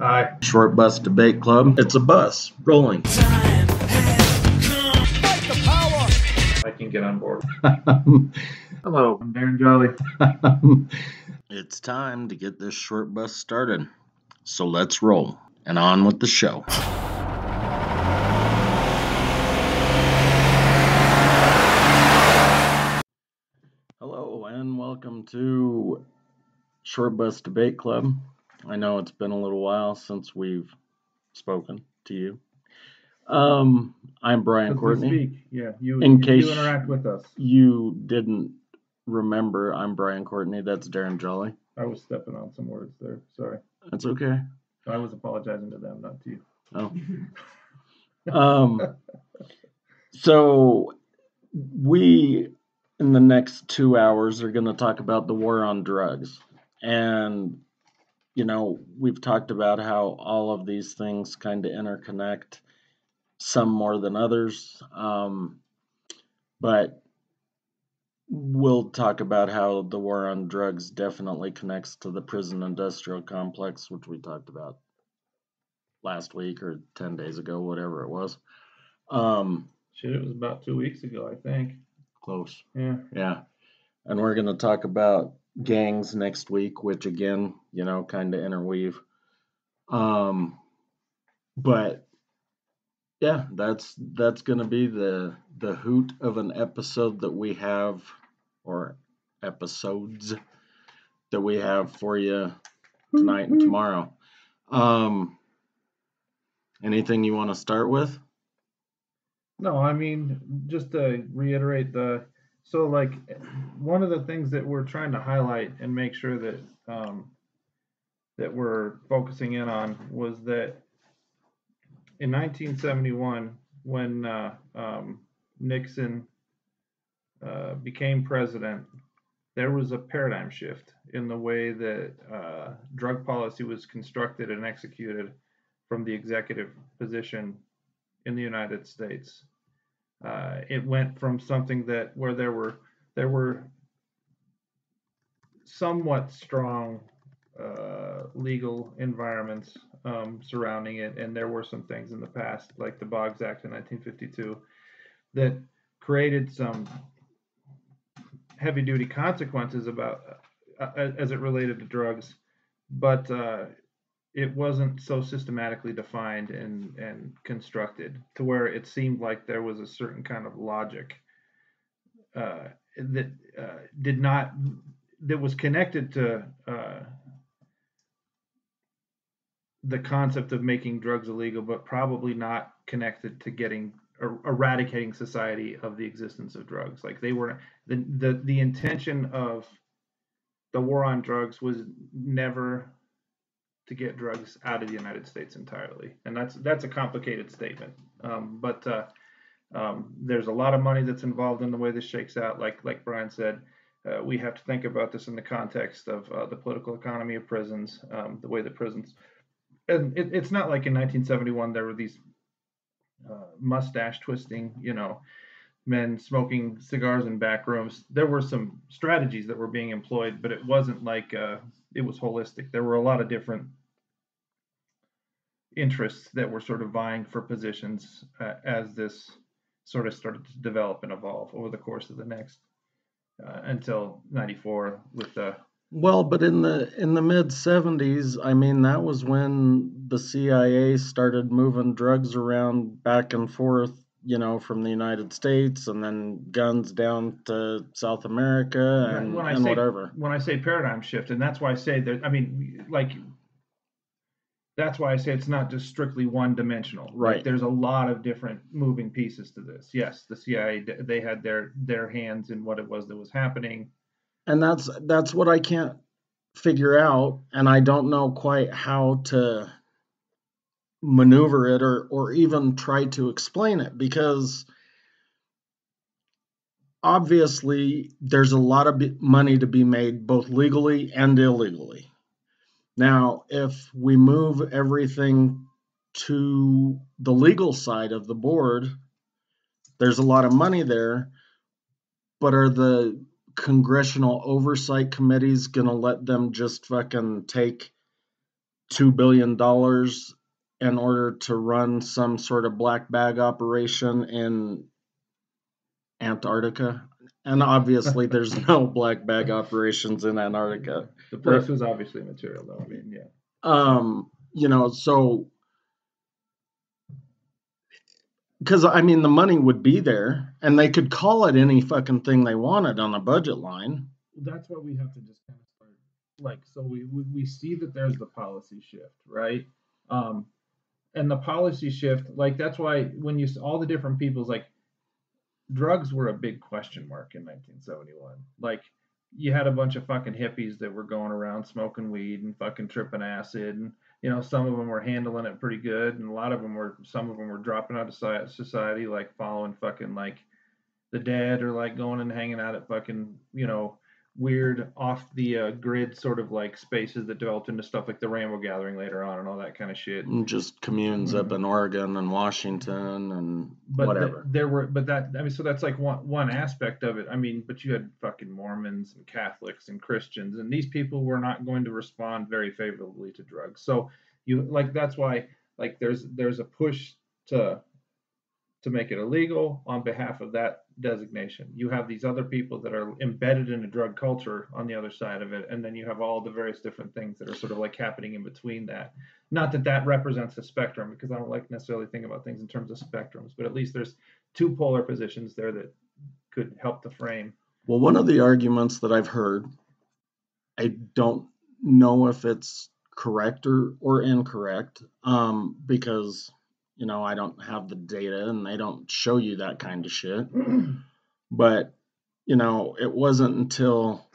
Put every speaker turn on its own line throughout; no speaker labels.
Hi.
Short Bus Debate Club. It's a bus rolling.
I can get on board. Hello, I'm Darren Jolly.
It's time to get this short bus started. So let's roll and on with the show. Hello and welcome to Short Bus Debate Club. I know it's been a little while since we've spoken to you. I'm Brian Courtney.
Speak. Yeah, you
case
interact with us.
You didn't remember, I'm Brian Courtney. That's Darren Jolly.
I was stepping on some words there. Sorry.
That's okay.
I was apologizing to them, not to you.
Oh. So we, in the next 2 hours, are going to talk about the war on drugs. And, you know, we've talked about how all of these things kind of interconnect, some more than others. But we'll talk about how the war on drugs definitely connects to the prison industrial complex, which we talked about last week or 10 days ago, whatever it was.
It was about 2 weeks ago, I think.
Close.
Yeah.
And we're going to talk about gangs next week, which again, you know, kind of interweave. But yeah, that's going to be the hoot of an episode that we have, or episodes that we have for you tonight and tomorrow. Anything you want to start with?
No, I mean, just to reiterate one of the things that we're trying to highlight and make sure that that we're focusing in on was that in 1971, when Nixon became president, there was a paradigm shift in the way that drug policy was constructed and executed from the executive position in the United States. It went from something where there were somewhat strong legal environments surrounding it, and there were some things in the past, like the Boggs Act in 1952, that created some heavy-duty consequences about as it related to drugs, but it wasn't so systematically defined and constructed to where it seemed like there was a certain kind of logic that was connected to the concept of making drugs illegal, but probably not connected to eradicating society of the existence of drugs. Like they were the intention of the war on drugs was never to get drugs out of the United States entirely, and that's a complicated statement. But there's a lot of money that's involved in the way this shakes out. Like Brian said, we have to think about this in the context of the political economy of prisons, the way the prisons. And it's not like in 1971 there were these mustache twisting, men smoking cigars in back rooms. There were some strategies that were being employed, but it wasn't like it was holistic. There were a lot of different interests that were sort of vying for positions as this sort of started to develop and evolve over the course of the next until 94 with the.
Well, but in the mid 70s, I mean, that was when the CIA started moving drugs around back and forth, from the United States, and then guns down to South America and whatever.
When I say paradigm shift, and that's why I say that, I mean, that's why I say it's not just strictly one-dimensional.
Right.
Like, there's a lot of different moving pieces to this. Yes, the CIA, they had their hands in what it was that was happening.
And that's what I can't figure out, and I don't know quite how to maneuver it or even try to explain it, because obviously there's a lot of money to be made both legally and illegally. Now, if we move everything to the legal side of the board, there's a lot of money there, but are the congressional oversight committees going to let them just fucking take $2 billion in order to run some sort of black bag operation in Antarctica. And obviously, there's no black bag operations in Antarctica.
The place was obviously material, though. I mean, yeah.
So because I mean, the money would be there, and they could call it any fucking thing they wanted on a budget line.
That's what we have to just kind of start. Like, so we see that there's the policy shift, right? And the policy shift, like, that's why when you all the different people's, like, drugs were a big question mark in 1971. Like, you had a bunch of fucking hippies that were going around smoking weed and fucking tripping acid, and some of them were handling it pretty good, and some of them were dropping out of society, like following fucking like the dead, or like going and hanging out at fucking weird off the grid sort of like spaces that developed into stuff like the Rainbow Gathering later on and all that kind of shit.
And just communes up in Oregon and Washington and whatever.
So that's like one aspect of it. I mean, but you had fucking Mormons and Catholics and Christians, and these people were not going to respond very favorably to drugs. So that's why like there's a push to make it illegal on behalf of that designation. You have these other people that are embedded in a drug culture on the other side of it, and then you have all the various different things that are sort of like happening in between that. Not that represents a spectrum, because I don't like necessarily think about things in terms of spectrums, but at least there's two polar positions there that could help to frame.
Well, one of the arguments that I've heard, I don't know if it's correct or incorrect, because I don't have the data and they don't show you that kind of shit. But, it wasn't until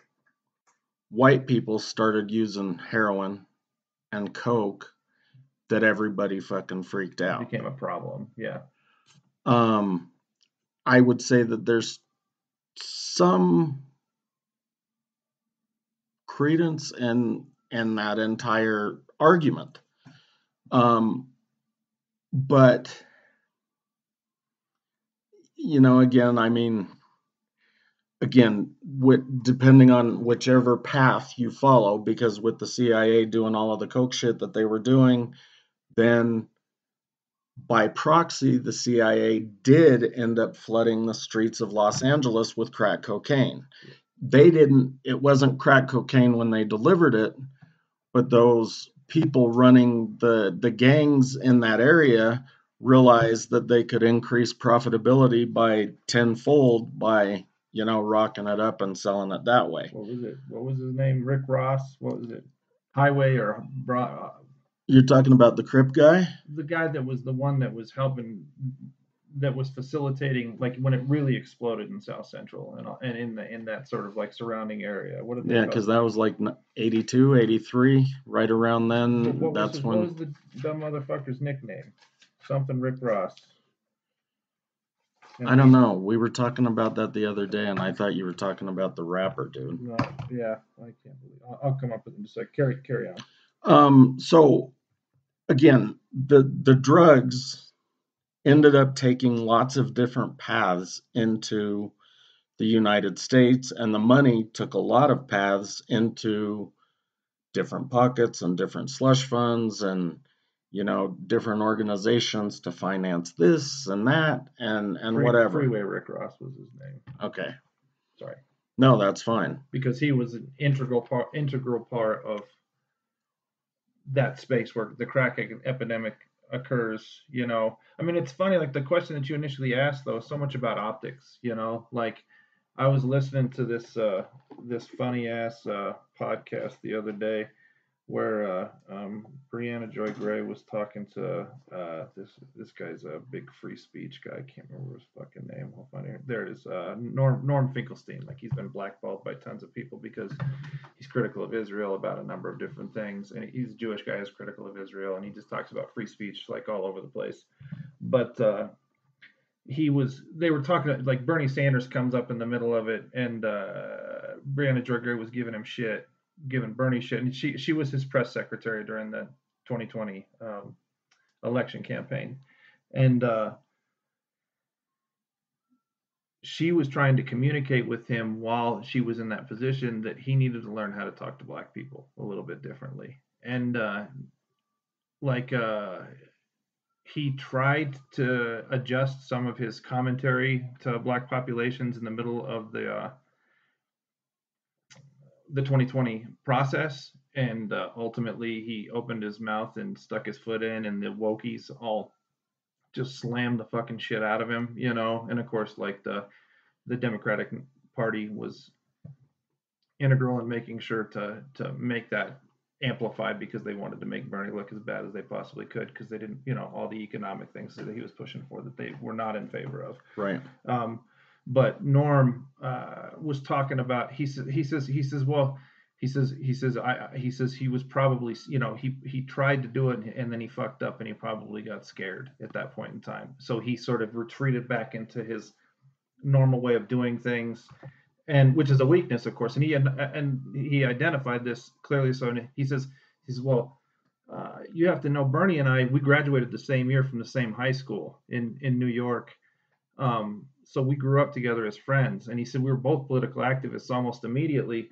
white people started using heroin and coke that everybody fucking freaked out.
It became a problem, yeah.
I would say that there's some credence in that entire argument. But, again, depending on whichever path you follow, because with the CIA doing all of the coke shit that they were doing, then by proxy, the CIA did end up flooding the streets of Los Angeles with crack cocaine. It wasn't crack cocaine when they delivered it, but those people running the gangs in that area realized that they could increase profitability by tenfold by, rocking it up and selling it that way.
What was it? What was his name? Rick Ross? What was it? Highway or...
You're talking about the Crip guy?
The guy that was the one that was helping, that was facilitating, like when it really exploded in South Central and in that sort of like surrounding area. What did they?
Yeah, because that was like 82, 83, right around then.
What was the dumb motherfucker's nickname? Something Rick Ross.
I don't know. We were talking about that the other day, and I thought you were talking about the rapper, dude.
No, yeah, I can't believe it. I'll come up with it in just a second. Carry on.
So again, the drugs ended up taking lots of different paths into the United States, and the money took a lot of paths into different pockets and different slush funds and different organizations to finance this and that and whatever.
Freeway Rick Ross was his name.
Okay.
Sorry.
No, that's fine.
Because he was an integral part of that space where the crack epidemic occurs. I mean, it's funny, like the question that you initially asked though, so much about optics. Like I was listening to this funny ass podcast the other day where Brianna Joy Gray was talking to this guy's a big free speech guy. I can't remember his fucking name. I'll find it. There it is. Norm Finkelstein. Like he's been blackballed by tons of people because he's critical of Israel about a number of different things, and he's a Jewish guy who's critical of Israel, and he just talks about free speech like all over the place. But they were talking, like Bernie Sanders comes up in the middle of it, and Brianna Joy Gray was giving Bernie shit, and she was his press secretary during the 2020 election campaign, and she was trying to communicate with him while she was in that position that he needed to learn how to talk to black people a little bit differently, and like he tried to adjust some of his commentary to black populations in the middle of the 2020 process, and ultimately he opened his mouth and stuck his foot in, and the wokies all just slammed the fucking shit out of him, you know. And of course, like the Democratic Party was integral in making sure to make that amplified, because they wanted to make Bernie look as bad as they possibly could, because they didn't, you know, all the economic things that he was pushing for that they were not in favor of.
Right.
But Norm was talking about. He says he was probably, you know, he tried to do it, and then he fucked up, and he probably got scared at that point in time. So he sort of retreated back into his normal way of doing things, and which is a weakness, of course. And he identified this clearly. So he says, well, you have to know, Bernie and I, we graduated the same year from the same high school in New York. So we grew up together as friends. And he said we were both political activists almost immediately,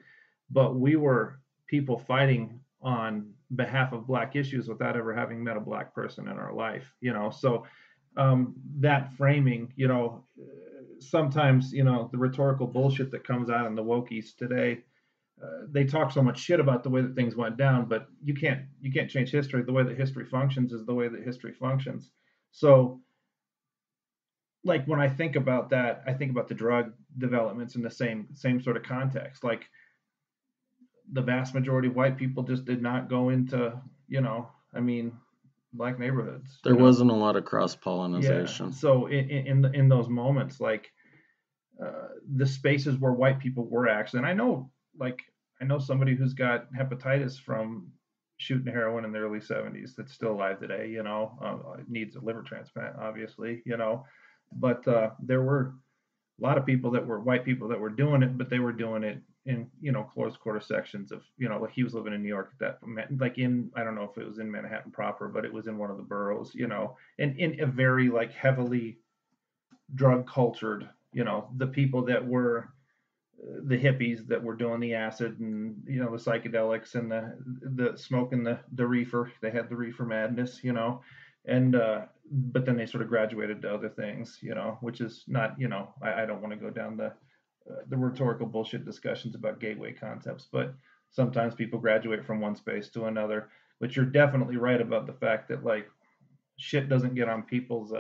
but we were people fighting on behalf of black issues without ever having met a black person in our life, you know. So that framing, you know, sometimes, you know, the rhetorical bullshit that comes out in the wokies today, they talk so much shit about the way that things went down, but you can't change history. The way that history functions is the way that history functions. So, like, when I think about that, I think about the drug developments in the same sort of context. Like, the vast majority of white people just did not go into, you know, I mean, black neighborhoods.
There wasn't a lot of cross-pollination.
Yeah. So in those moments, like the spaces where white people were actually, and I know somebody who's got hepatitis from shooting heroin in the early 70s that's still alive today, you know, needs a liver transplant, obviously, you know, but there were a lot of people that were white people that were doing it, but they were doing it in, you know, close quarter sections of, you know, like he was living in New York at that, like in, I don't know if it was in Manhattan proper, but it was in one of the boroughs, you know, and in a very like heavily drug cultured, you know, the people that were the hippies that were doing the acid and, you know, the psychedelics and the smoking the reefer. They had the reefer madness, you know, and but then they sort of graduated to other things, you know, which is not, you know, I don't want to go down the rhetorical bullshit discussions about gateway concepts, but sometimes people graduate from one space to another. But you're definitely right about the fact that like shit doesn't get on people's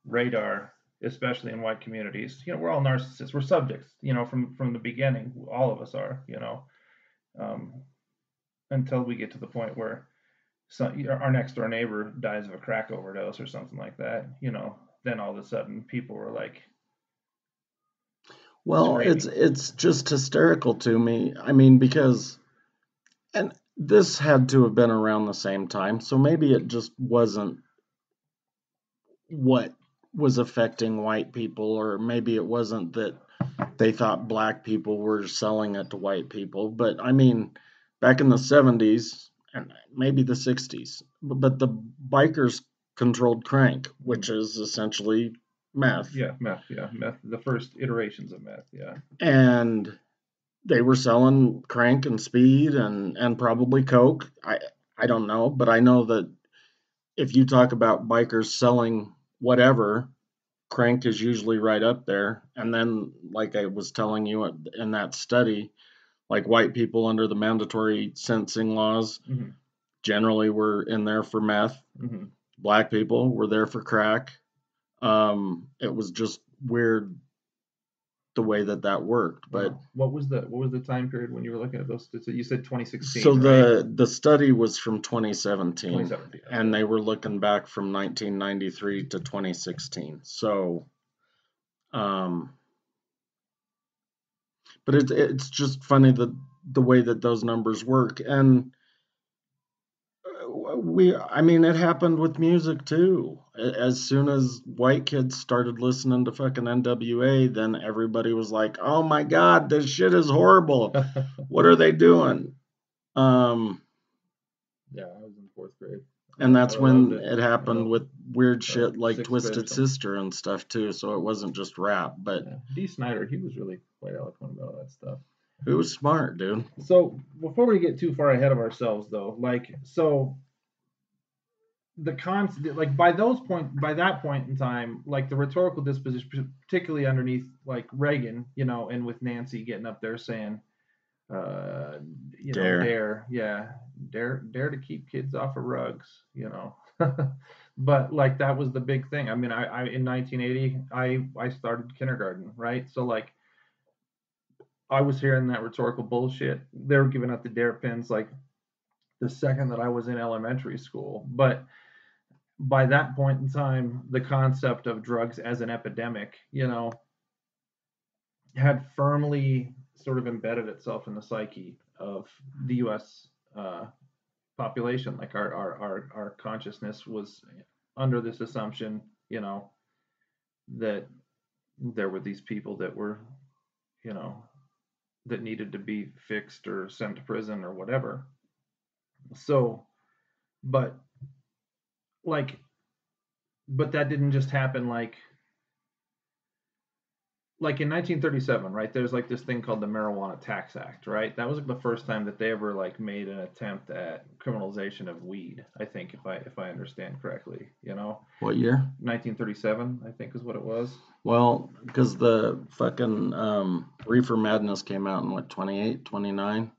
radar, especially in white communities. You know, we're all narcissists. We're subjects, you know, from the beginning. All of us are, you know, until we get to the point where our next door neighbor dies of a crack overdose or something like that, you know, then all of a sudden people were like,
well, it's just hysterical to me. I mean, because, and this had to have been around the same time, so maybe it just wasn't what was affecting white people, or maybe it wasn't that they thought black people were selling it to white people. But I mean, back in the 70s and maybe the 60s, but the bikers controlled crank, which is essentially meth.
Yeah, meth. The first iterations of meth. Yeah.
And they were selling crank and speed and probably coke. I don't know, but I know that if you talk about bikers selling whatever, crank is usually right up there. And then, like I was telling you in that study, like white people under the mandatory sentencing laws generally were in there for meth. Black people were there for crack. It was just weird the way that worked. But
what was the time period when you were looking at those? So you said 2016.
So
right?
the study was from 2017,
2017,
and they were looking back from 1993 to 2016. So, but it's just funny the way that those numbers work. And I mean, it happened with music too. As soon as white kids started listening to fucking NWA, then everybody was like, "Oh my God, this shit is horrible. What are they doing?"
Yeah, I was in 4th grade.
And that's when it happened with weird shit like Twisted Sister and stuff too. So it wasn't just rap, but
Dee Snider, he was really quite eloquent about all that stuff.
He was smart, dude.
So before we get too far ahead of ourselves, though, like, so like by that point in time, like the rhetorical disposition, particularly underneath like Reagan, and with Nancy getting up there saying, uh,
Dare.
dare to keep kids off of rugs. But like that was the big thing. I mean, I in 1980, I started kindergarten, right? So like I was hearing that rhetorical bullshit. They were giving out the dare pins like the second that I was in elementary school. But by that point in time, the concept of drugs as an epidemic, had firmly sort of embedded itself in the psyche of the U.S. Population. Like our consciousness was under this assumption, that there were these people that were, you know, that needed to be fixed or sent to prison or whatever. So, but like, but that didn't just happen like in 1937, right? There's like this thing called the Marijuana Tax Act, right? That was like the first time that they ever like made an attempt at criminalization of weed. I think if I understand correctly,
What year?
1937, I think is what it was.
Well, because the fucking Reefer Madness came out in what, 28, 29?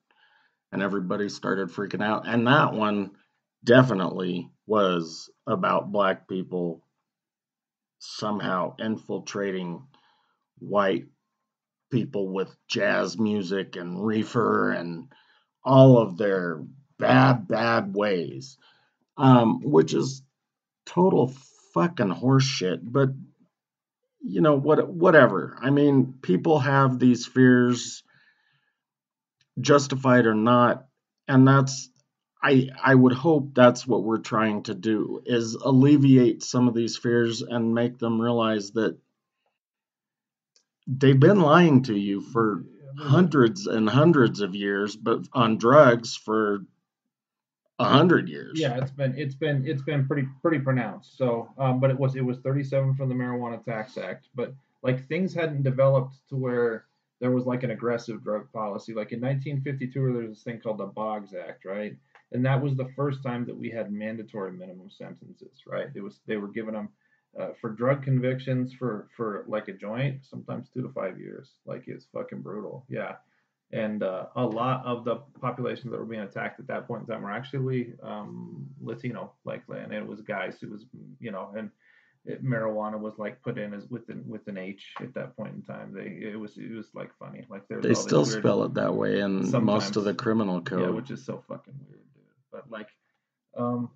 And everybody started freaking out. And that one definitely was about black people somehow infiltrating white people with jazz music and reefer and all of their bad ways, which is total fucking horseshit. But whatever. I mean, people have these fears, justified or not, and I would hope that's what we're trying to do, is alleviate some of these fears and make them realize that they've been lying to you for hundreds and hundreds of years, but on drugs for 100 years.
Yeah, it's been pretty pronounced. So, but it was 37 from the Marijuana Tax Act, but like things hadn't developed to where there was like an aggressive drug policy. Like in 1952, there was this thing called the Boggs Act, right? And that was the first time that we had mandatory minimum sentences, right? They were giving them for drug convictions for like a joint, sometimes 2 to 5 years. Like it's fucking brutal. Yeah, and a lot of the populations that were being attacked at that point in time were actually Latino, likely, and it was guys who was, and marijuana was like put in as with an H at that point in time. It was like funny, like there's
They
all
still
this weird
spell it that way in most of the criminal code.
Yeah, which is so fucking weird, dude. But like, um,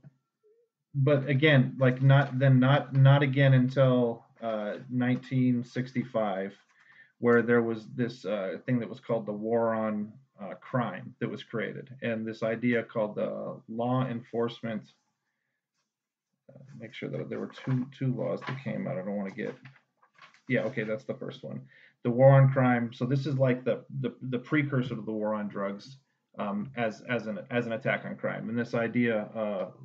but again, like not again until 1965, where there was this thing that was called the War on Crime that was created, and this idea called the law enforcement. Make sure that there were two laws that came out. I don't want to get. Yeah, okay, that's the first one. The War on Crime. So this is like the precursor to the War on Drugs, as an attack on crime. And this idea,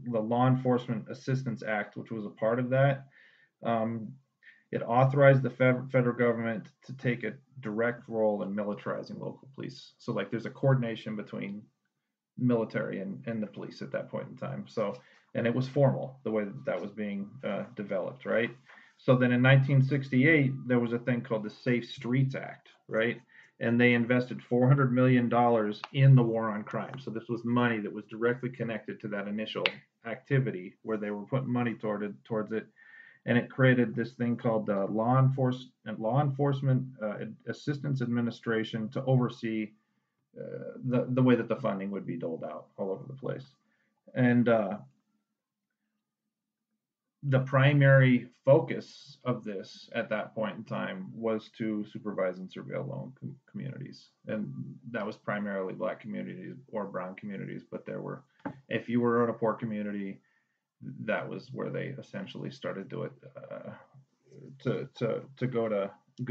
the Law Enforcement Assistance Act, which was a part of that, um, it authorized the federal government to take a direct role in militarizing local police. So like there's a coordination between military and the police at that point in time. So, and it was formal the way that was being developed, right? So then in 1968, there was a thing called the Safe Streets Act, right? And they invested $400 million in the war on crime. So this was money that was directly connected to that initial activity where they were putting money towards it, and it created this thing called the Law Enforcement Assistance Administration to oversee the way that the funding would be doled out all over the place. And the primary focus of this at that point in time was to supervise and surveil low communities, and that was primarily black communities or brown communities. But there were, if you were in a poor community, that was where they essentially started to go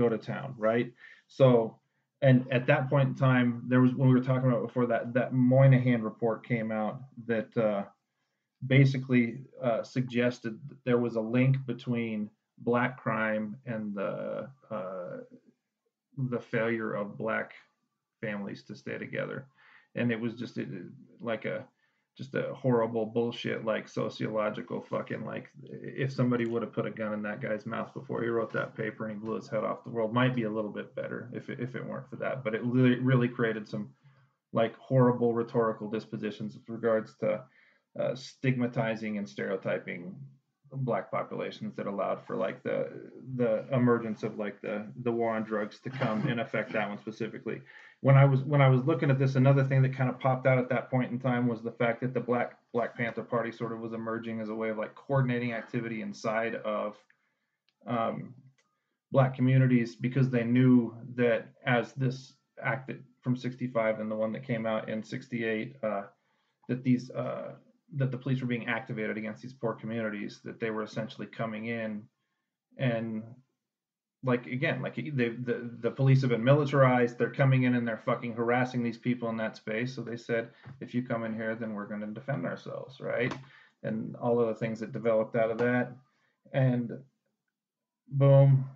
to town, right? So, and at that point in time, there was, when we were talking about before, that Moynihan report came out that basically suggested that there was a link between black crime and the failure of black families to stay together, and it was just like just a horrible bullshit, like sociological fucking, like, if somebody would have put a gun in that guy's mouth before he wrote that paper and he blew his head off, the world might be a little bit better if it weren't for that. But it really created some like horrible rhetorical dispositions with regards to stigmatizing and stereotyping black populations that allowed for like the emergence of like the war on drugs to come and affect that one specifically. When I was looking at this, another thing that kind of popped out at that point in time was the fact that the Black Panther Party sort of was emerging as a way of like coordinating activity inside of black communities, because they knew that as this act from 65 and the one that came out in 68, that these that the police were being activated against these poor communities, that they were essentially coming in and like, again, like the police have been militarized, they're coming in and they're fucking harassing these people in that space. So they said, if you come in here, then we're going to defend ourselves, right? And all of the things that developed out of that. And boom,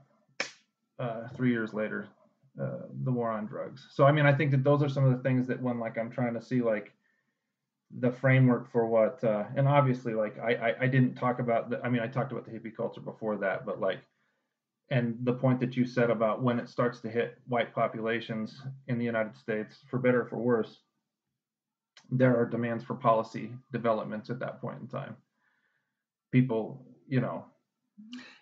3 years later, the war on drugs. So I mean, I think that those are some of the things that when like I'm trying to see like the framework for what, and obviously like I didn't talk about I mean, I talked about the hippie culture before that, but like, and the point that you said about when it starts to hit white populations in the United States, for better or for worse, there are demands for policy developments at that point in time. People, you know.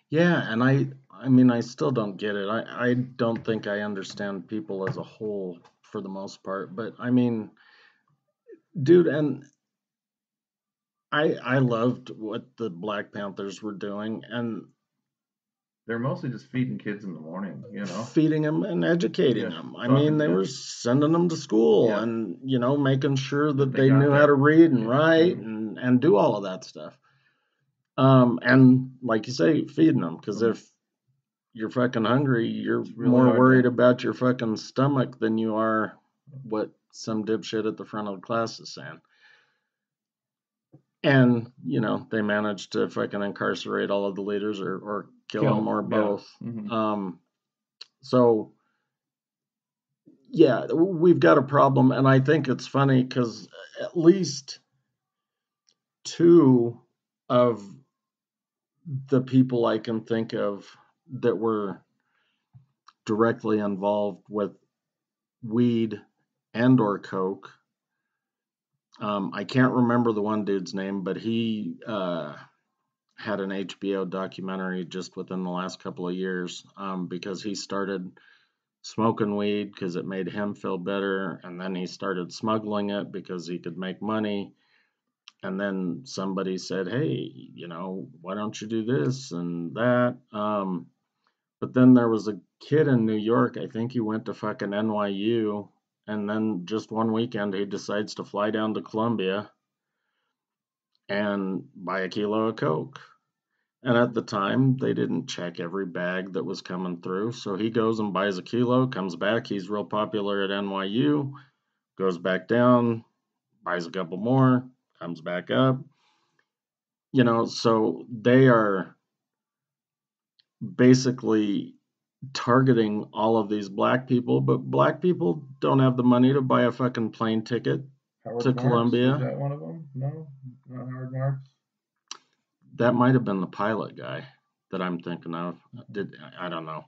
Yeah, and I mean, I still don't get it. I don't think I understand people as a whole for the most part, but I mean, dude, and I loved what the Black Panthers were doing, and
they're mostly just feeding kids in the morning, you know,
feeding them and educating them. I mean, they were sending them to school and, you know, making sure that they knew how to read and write and do all of that stuff. And like you say, feeding them, because if you're fucking hungry, you're really more worried about your fucking stomach than you are what some dipshit at the front of the class is saying. And, you know, they managed to fucking incarcerate all of the leaders or kill them or both. So, yeah, we've got a problem. And I think it's funny because at least two of the people I can think of that were directly involved with weed and or coke. I can't remember the one dude's name, but he had an HBO documentary just within the last couple of years because he started smoking weed because it made him feel better, and then he started smuggling it because he could make money. And then somebody said, hey, you know, why don't you do this and that? But then there was a kid in New York, I think he went to fucking NYU, and then just one weekend he decides to fly down to Columbia and buy a kilo of coke. And at the time, they didn't check every bag that was coming through. So he goes and buys a kilo, comes back, he's real popular at NYU, goes back down, buys a couple more, comes back up. You know, so they are basically targeting all of these black people, but black people don't have the money to buy a fucking plane ticket to Columbia.
Is that one of them? No, not Howard Marks.
That might have been the pilot guy that I'm thinking of. I don't know.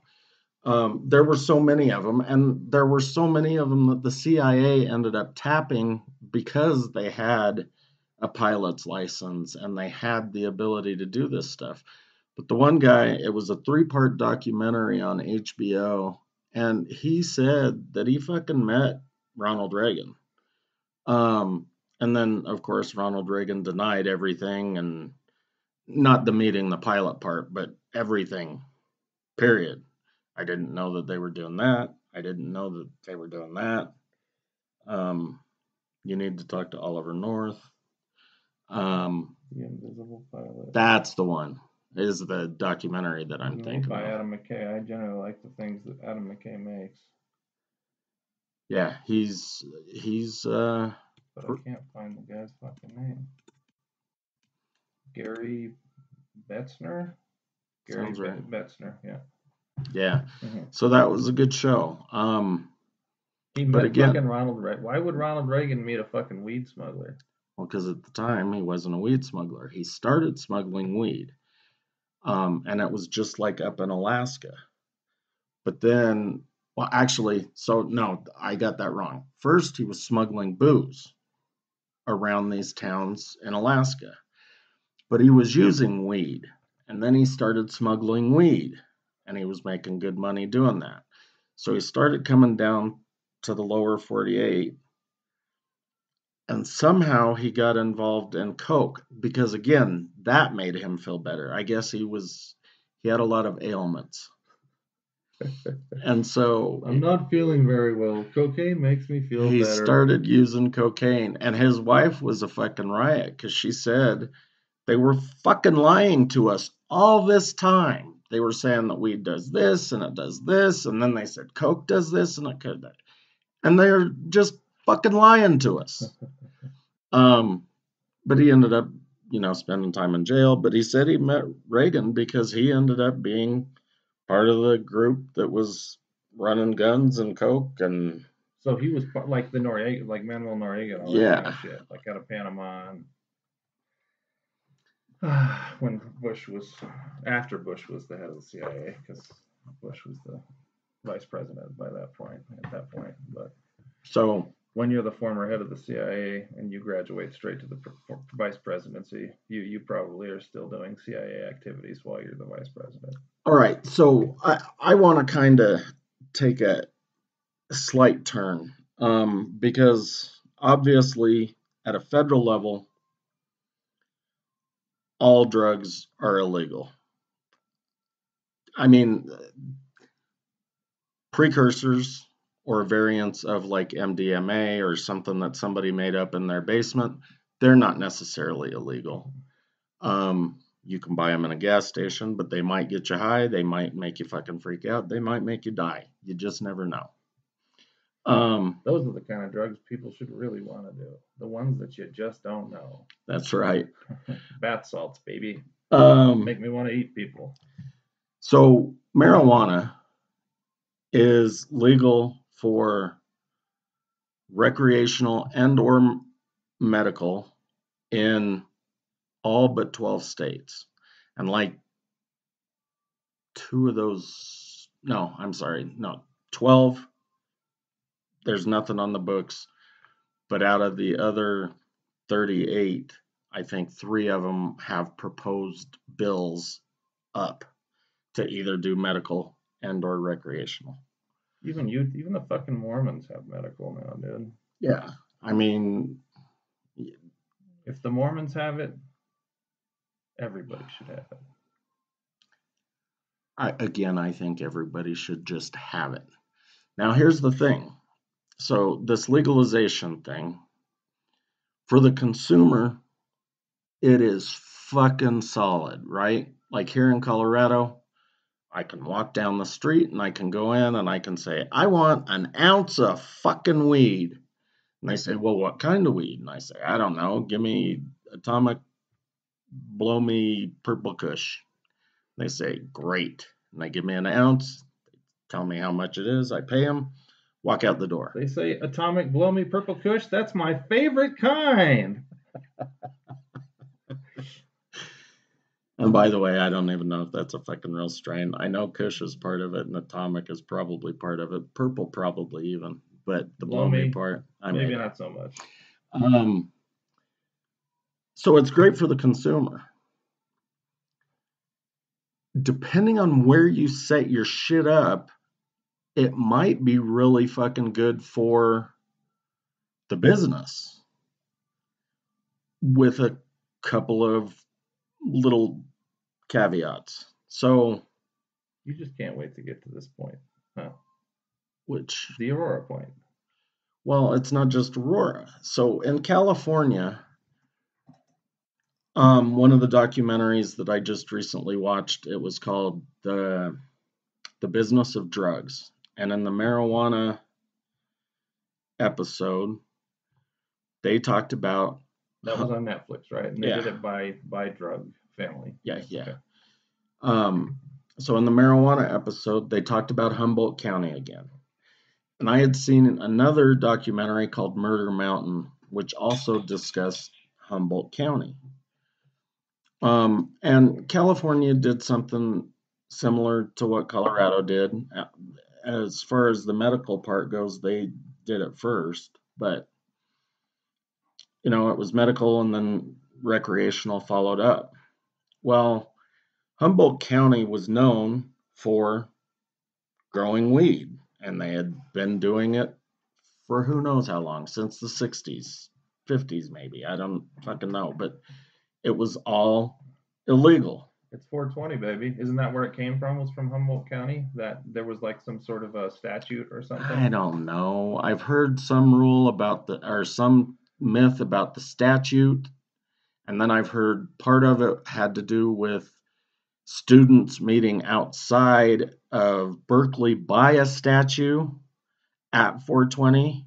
There were so many of them, and there were so many of them that the CIA ended up tapping because they had a pilot's license and they had the ability to do this stuff. But the one guy, it was a 3-part documentary on HBO, and he said that he fucking met Ronald Reagan. And then, of course, Ronald Reagan denied everything, and not the meeting, the pilot part, but everything, period. I didn't know that they were doing that. I didn't know that they were doing that. You need to talk to Oliver North. The
Invisible Pilot.
That's the one. Is the documentary that I'm thinking
by
of.
Adam McKay. I generally like the things that Adam McKay makes.
Yeah, he's
but I can't find the guy's fucking name. Gary Betzner?
Sounds right.
Betzner, yeah.
Yeah. So that was a good show.
He met fucking Ronald Reagan. Why would Ronald Reagan meet a fucking weed smuggler?
Well, because at the time he wasn't a weed smuggler. He started smuggling weed, and it was just like up in Alaska. But then, well, actually, so no, I got that wrong. First, he was smuggling booze around these towns in Alaska, but he was using weed. And then he started smuggling weed, and he was making good money doing that. So he started coming down to the lower 48, and somehow he got involved in coke because, again, that made him feel better. I guess he had a lot of ailments. And so
I'm not feeling very well. Cocaine makes me feel
he
better.
started using cocaine, and his wife was a fucking riot because she said they were fucking lying to us all this time. They were saying that weed does this and it does this, and then they said coke does this and it could that. And they're just fucking lying to us. But he ended up, spending time in jail. But he said he met Reagan because he ended up being part of the group that was running guns and coke. And
so he was like the Noriega, like Manuel Noriega, and all that kind of shit, like out of Panama. When after Bush was the head of the CIA, because Bush was the vice president by that point. But
so
when you're the former head of the CIA and you graduate straight to the vice presidency, you probably are still doing CIA activities while you're the vice president.
All right, so I want to kind of take a slight turn because obviously at a federal level, all drugs are illegal. I mean, precursors or variants of like MDMA or something that somebody made up in their basement, they're not necessarily illegal. You can buy them in a gas station, but they might get you high. They might make you fucking freak out. They might make you die. You just never know.
Those are the kind of drugs people should really want to do. The ones that you just don't know.
That's right.
Bath salts, baby. Make me want to eat people.
So marijuana is legal for recreational and or medical in all but 12 states. And like 12, there's nothing on the books. But out of the other 38, I think 3 of them have proposed bills up to either do medical and or recreational.
Even the fucking Mormons have medical now, dude.
Yeah, I mean,
if the Mormons have it, everybody should have it.
I think everybody should just have it. Now, here's the thing. So this legalization thing, for the consumer, it is fucking solid, right? Like here in Colorado, I can walk down the street and I can go in and I can say, I want an ounce of fucking weed. And they say, well, what kind of weed? And I say, I don't know. Give me atomic, blow me purple kush. They say, great. And they give me an ounce, tell me how much it is. I pay them, walk out the door.
They say, atomic, blow me purple kush. That's my favorite kind.
And by the way, I don't even know if that's a fucking real strain. I know kush is part of it and atomic is probably part of it. Purple probably even. But the blow me part,
maybe not so much.
So it's great for the consumer. Depending on where you set your shit up, it might be really fucking good for the business with a couple of little caveats. So
you just can't wait to get to this point, huh?
Which?
The Aurora point.
Well, it's not just Aurora. So in California, one of the documentaries that I just recently watched, it was called The Business of Drugs. And in the marijuana episode, they talked about...
That was on Netflix, right? And they did it by drug family.
Yeah. Okay. So in the marijuana episode, they talked about Humboldt County again. And I had seen another documentary called Murder Mountain, which also discussed Humboldt County. And California did something similar to what Colorado did. As far as the medical part goes, they did it first, but it was medical and then recreational followed up. Well, Humboldt County was known for growing weed, and they had been doing it for who knows how long, since the 60s, 50s maybe. I don't fucking know, but it was all illegal.
It's 420, baby. Isn't that where it came from? Was from Humboldt County? That there was like some sort of a statute or something?
I don't know. I've heard some rule about or some myth about the statute, and then I've heard part of it had to do with students meeting outside of Berkeley by a statue at 420.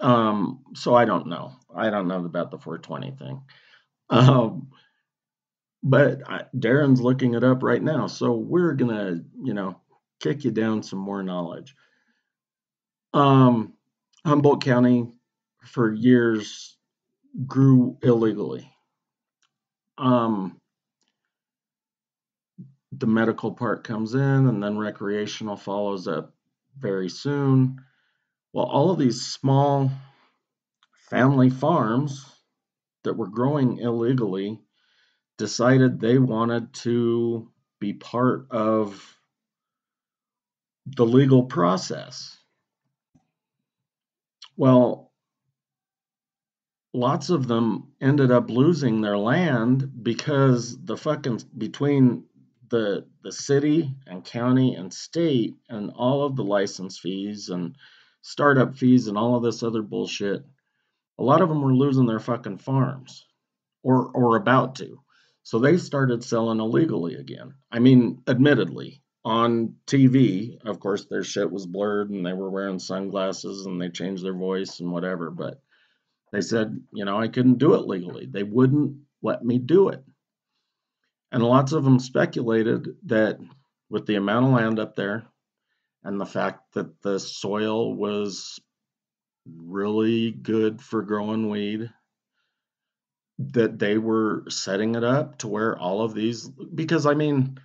So I don't know. I don't know about the 420 thing. But Darren's looking it up right now, so we're gonna, kick you down some more knowledge. Humboldt County for years grew illegally. The medical part comes in, and then recreational follows up very soon. Well, all of these small family farms that were growing illegally decided they wanted to be part of the legal process. Well, lots of them ended up losing their land because between the city and county and state and all of the license fees and startup fees and all of this other bullshit, a lot of them were losing their fucking farms or about to. So they started selling illegally again. I mean, admittedly, on TV, of course, their shit was blurred and they were wearing sunglasses and they changed their voice and whatever, but they said, I couldn't do it legally. They wouldn't let me do it. And lots of them speculated that with the amount of land up there and the fact that the soil was really good for growing weed, that they were setting it up to where all of these, because I mean,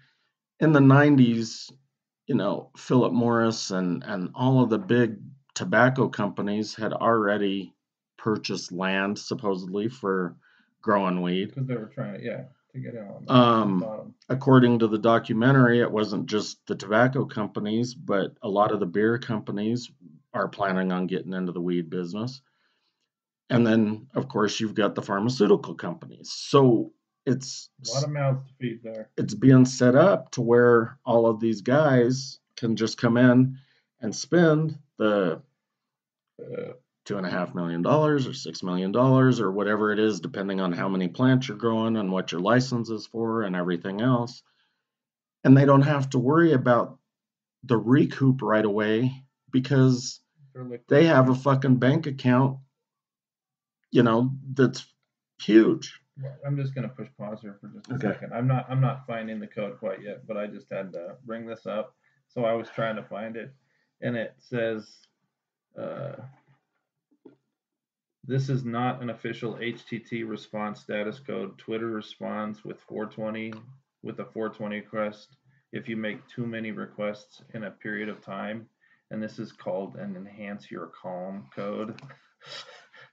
in the 90s, Philip Morris and all of the big tobacco companies had already purchased land supposedly for growing weed.
Because they were trying to get in on the bottom.
According to the documentary, it wasn't just the tobacco companies, but a lot of the beer companies are planning on getting into the weed business. And then, of course, you've got the pharmaceutical companies. So it's
a lot of mouths to feed there.
It's being set up to where all of these guys can just come in and spend the $2.5 million or $6 million or whatever it is, depending on how many plants you're growing and what your license is for and everything else. And they don't have to worry about the recoup right away because they have a fucking bank account, that's huge.
I'm just going to push pause here for just a second. I'm not finding the code quite yet, but I just had to bring this up. So I was trying to find it, and it says, this is not an official HTT response status code. Twitter responds with 420 with a 420 request if you make too many requests in a period of time, and this is called an enhance your calm code.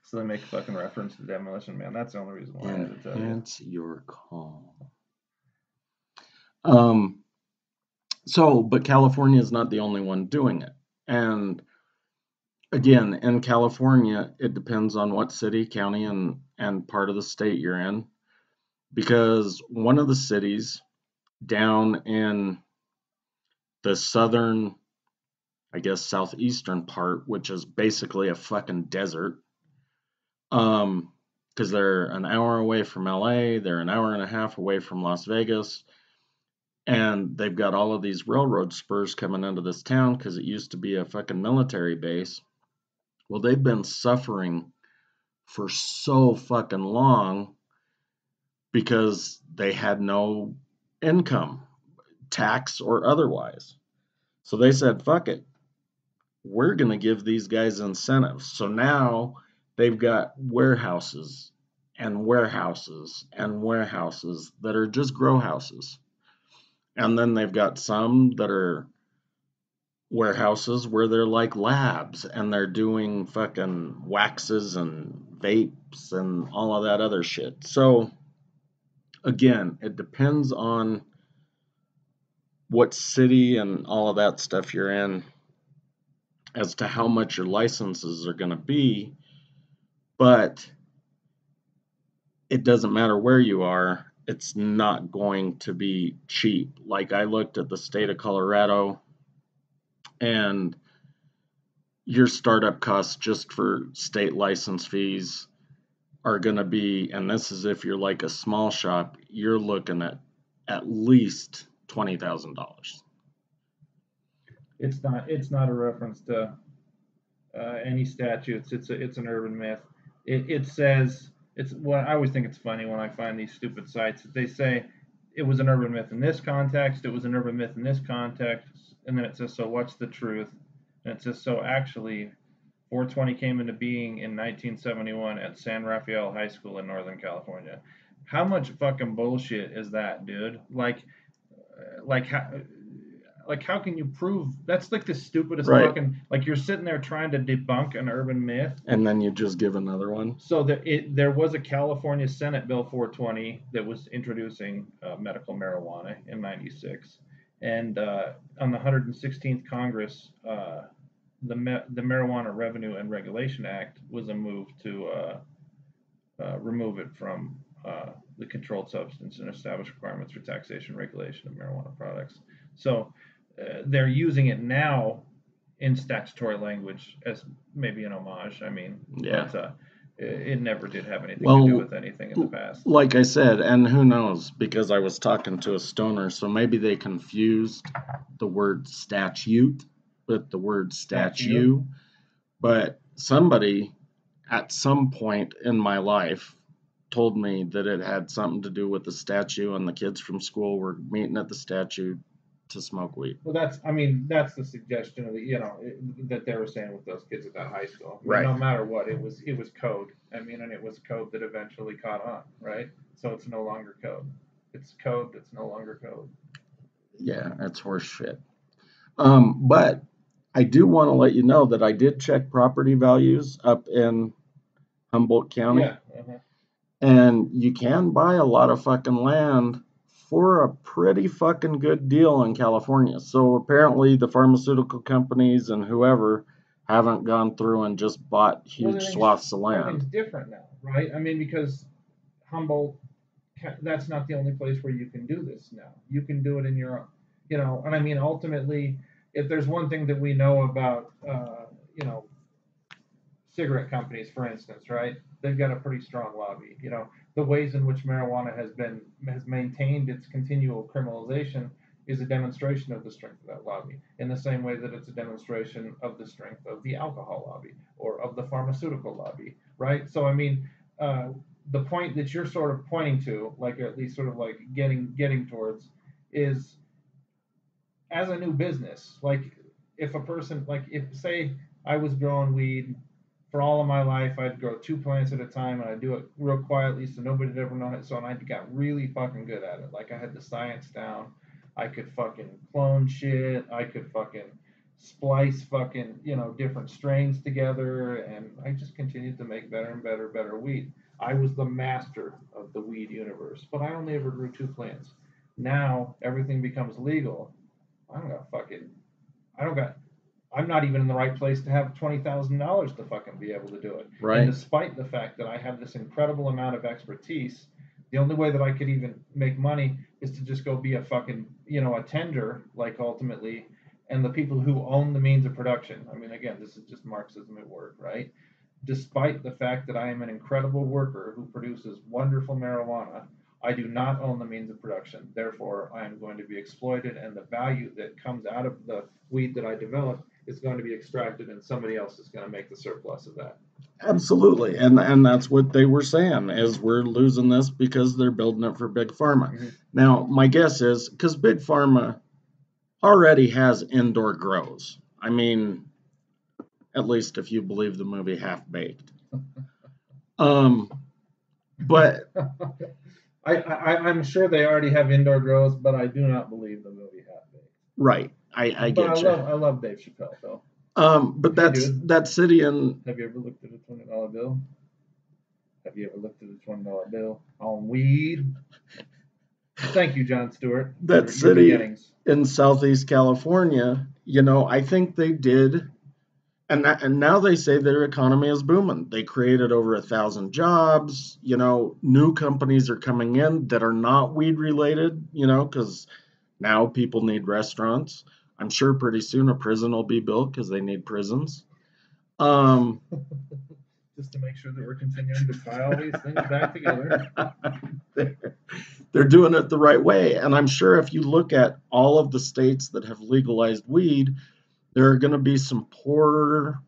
So they make fucking reference to Demolition Man. That's the only reason why I had to tell you.
Enhance your calm. But California is not the only one doing it. And again, in California, it depends on what city, county, and part of the state you're in. Because one of the cities down in the southern, I guess, southeastern part, which is basically a fucking desert, because they're an hour away from LA, they're an hour and a half away from Las Vegas, and they've got all of these railroad spurs coming into this town because it used to be a fucking military base. Well, they've been suffering for so fucking long because they had no income, tax or otherwise. So they said, fuck it, we're going to give these guys incentives. So now they've got warehouses and warehouses and warehouses that are just grow houses. And then they've got some that are warehouses where they're like labs and they're doing fucking waxes and vapes and all of that other shit. So again, it depends on what city and all of that stuff you're in as to how much your licenses are going to be, but it doesn't matter where you are, it's not going to be cheap. Like I looked at the state of Colorado, and your startup costs just for state license fees are going to be, and this is if you're like a small shop, you're looking at least $20,000.
It's not a reference to any statutes. It's an urban myth. It says it's what I always think it's funny when I find these stupid sites. They say it was an urban myth in this context. It was an urban myth in this context, and then it says, so what's the truth? And it says, so actually, 420 came into being in 1971 at San Rafael High School in Northern California. How much fucking bullshit is that, dude? Like how can you prove that's like the stupidest
Right.
fucking, like you're sitting there trying to debunk an urban myth,
and then you just give another one.
So there was a California Senate Bill 420 that was introducing medical marijuana in '96, and on the 116th Congress, the Marijuana Revenue and Regulation Act was a move to remove it from the controlled substance and establish requirements for taxation and regulation of marijuana products. So they're using it now in statutory language as maybe an homage. I mean,
yeah.
But, it never did have anything to do with anything in the past.
Like I said, and who knows, because I was talking to a stoner, so maybe they confused the word statute with the word statue. But somebody at some point in my life told me that it had something to do with the statue, and the kids from school were meeting at the statue to smoke weed.
Well, that's the suggestion of that they were saying with those kids at that high school.
Right.
No matter what, it was code. And it was code that eventually caught on, right? So it's no longer code. It's code that's no longer code.
Yeah, that's horse shit. But I do want to let you know that I did check property values up in Humboldt County.
Yeah. Uh-huh.
And you can buy a lot of fucking land for a pretty fucking good deal in California. So apparently the pharmaceutical companies and whoever haven't gone through and just bought huge swaths of land.
Everything's different now, right? Because Humboldt, that's not the only place where you can do this now. You can do it in your, and ultimately, if there's one thing that we know about, cigarette companies, for instance, right? They've got a pretty strong lobby. The ways in which marijuana has maintained its continual criminalization is a demonstration of the strength of that lobby, in the same way that it's a demonstration of the strength of the alcohol lobby or of the pharmaceutical lobby, right? So the point that you're sort of pointing to, like at least sort of like getting towards, is as a new business. Like if a person, like if say I was growing weed for all of my life, I'd grow 2 plants at a time, and I'd do it real quietly so nobody'd ever know it. So I got really fucking good at it. Like I had the science down. I could fucking clone shit. I could fucking splice fucking, different strains together, and I just continued to make better and better weed. I was the master of the weed universe, but I only ever grew 2 plants. Now everything becomes legal. I'm not even in the right place to have $20,000 to fucking be able to do it.
Right.
And despite the fact that I have this incredible amount of expertise, the only way that I could even make money is to just go be a fucking, a tender, like ultimately, and the people who own the means of production. Again, this is just Marxism at work, right? Despite the fact that I am an incredible worker who produces wonderful marijuana, I do not own the means of production. Therefore, I am going to be exploited, and the value that comes out of the weed that I develop is going to be extracted, and somebody else is going to make the surplus of that.
Absolutely, and that's what they were saying, is we're losing this because they're building it for Big Pharma.
Mm-hmm.
Now, my guess is, because Big Pharma already has indoor grows. At least if you believe the movie Half-Baked. But
I'm sure they already have indoor grows, but I do not believe the movie Half Baked.
right, I
But
get you.
I love Dave Chappelle though.
But
Hey,
that's
dude,
that city in
have you ever looked at a $20 bill? Have you ever looked at a $20 bill on weed? Thank you, John Stewart,
that
for your
city
beginnings.
in Southeast California. I think they did, and now they say their economy is booming. They created over 1,000 jobs. New companies are coming in that are not weed related. Because now people need restaurants. I'm sure pretty soon a prison will be built because they need prisons. Um,
Just to make sure that we're continuing to tie all these things back together.
they're doing it the right way. And I'm sure if you look at all of the states that have legalized weed, there are going to be some poorer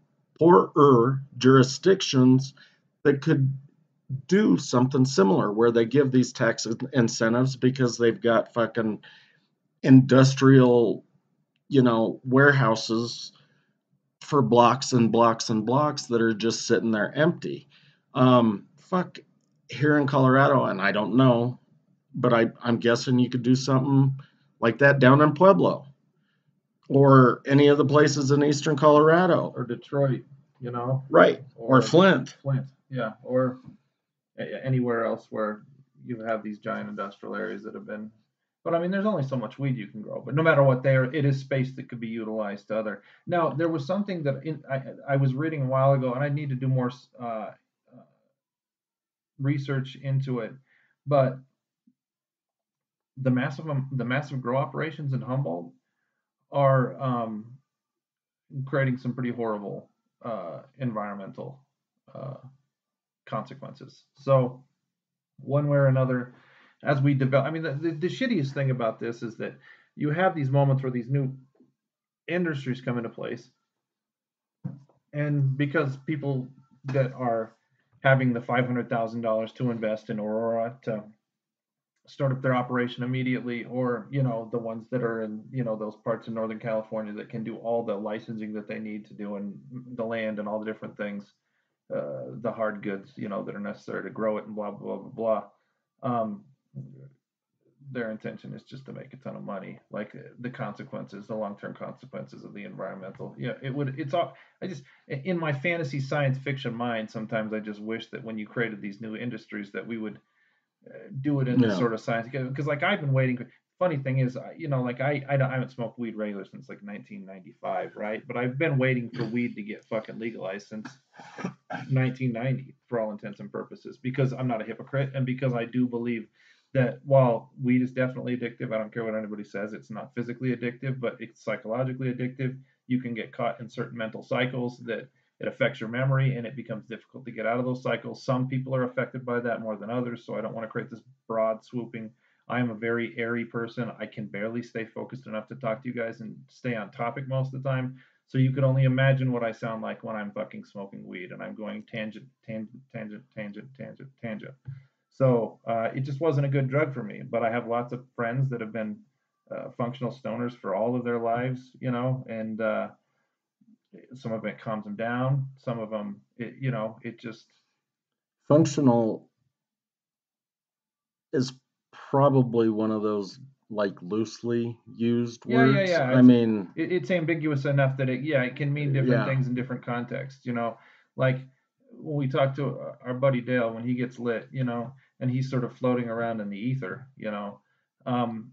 jurisdictions that could do something similar where they give these tax incentives because they've got fucking industrial, warehouses for blocks and blocks and blocks that are just sitting there empty. Fuck, here in Colorado, and I don't know, but I'm guessing you could do something like that down in Pueblo or any of the places in eastern Colorado.
Or Detroit,
Right. Or Flint.
Flint, yeah, or anywhere else where you have these giant industrial areas that have been. But I mean, there's only so much weed you can grow. But no matter what, it is space that could be utilized to other. Now, there was something that I was reading a while ago, and I need to do more research into it. But the massive grow operations in Humboldt are creating some pretty horrible environmental uh, consequences. So one way or another, as we develop, I mean, the shittiest thing about this is that you have these moments where these new industries come into place, and because people that are having the $500,000 to invest in Aurora to start up their operation immediately, or the ones that are in those parts of Northern California that can do all the licensing that they need to do and the land and all the different things, the hard goods that are necessary to grow it and blah blah blah blah blah. Their intention is just to make a ton of money, like the consequences, the long-term consequences of the environmental. Yeah, it's all. I just, in my fantasy science fiction mind, sometimes I just wish that when you created these new industries that we would do it in this sort of science, because like I've been waiting. Funny thing is, like I haven't smoked weed regular since like 1995, right? But I've been waiting for weed to get fucking legalized since 1990 for all intents and purposes, because I'm not a hypocrite, and because I do believe that while weed is definitely addictive, I don't care what anybody says, it's not physically addictive, but it's psychologically addictive. You can get caught in certain mental cycles that it affects your memory, and it becomes difficult to get out of those cycles. Some people are affected by that more than others, so I don't want to create this broad swooping. I am a very airy person. I can barely stay focused enough to talk to you guys and stay on topic most of the time. So you could only imagine what I sound like when I'm fucking smoking weed and I'm going tangent, tangent, tangent, tangent, tangent, tangent. So it just wasn't a good drug for me. But I have lots of friends that have been functional stoners for all of their lives, and some of it calms them down. Some of them, it just.
Functional is probably one of those like loosely used words.
Yeah.
I mean,
it's ambiguous enough that it can mean different things in different contexts. Like when we talk to our buddy Dale when he gets lit, and he's sort of floating around in the ether, um,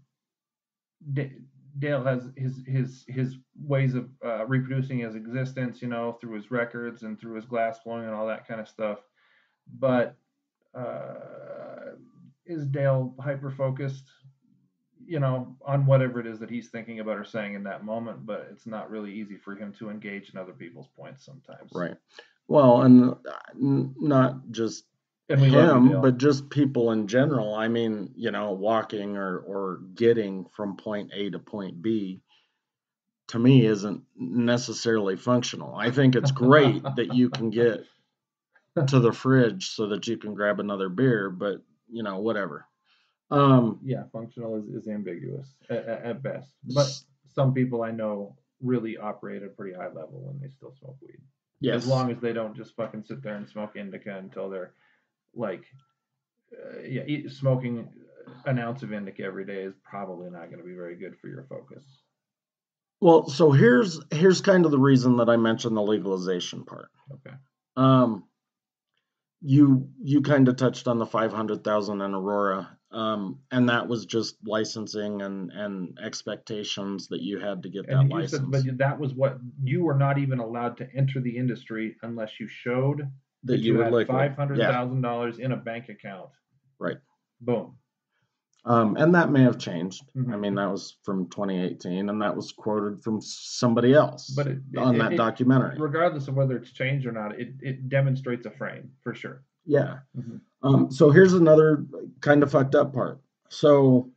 Dale has his ways of reproducing his existence, through his records and through his glass blowing and all that kind of stuff. But is Dale hyper focused, on whatever it is that he's thinking about or saying in that moment? But it's not really easy for him to engage in other people's points sometimes.
Right. Well, and not just
and we love you,
him,
Dale.
but just people in general. I mean, walking or getting from point A to point B to me isn't necessarily functional. I think it's great that you can get to the fridge so that you can grab another beer, but whatever.
Yeah, functional is ambiguous at best. But some people I know really operate at a pretty high level when they still smoke weed.
Yes.
As long as they don't just fucking sit there and smoke indica until they're like, smoking an ounce of indica every day is probably not going to be very good for your focus.
Well, so here's kind of the reason that I mentioned the legalization part.
Okay.
You kind of touched on the 500,000 in Aurora, and that was just licensing and expectations that you had to get
And
that
you
license.
said, but that was what you were not even allowed to enter the industry unless you showed that you had $500,000 in a bank account.
Right.
Boom.
And that may have changed. I mean, that was from 2018, and that was quoted from somebody else on that documentary.
Regardless of whether it's changed or not, it demonstrates a frame for sure.
Yeah. So here's another kind of fucked up part. So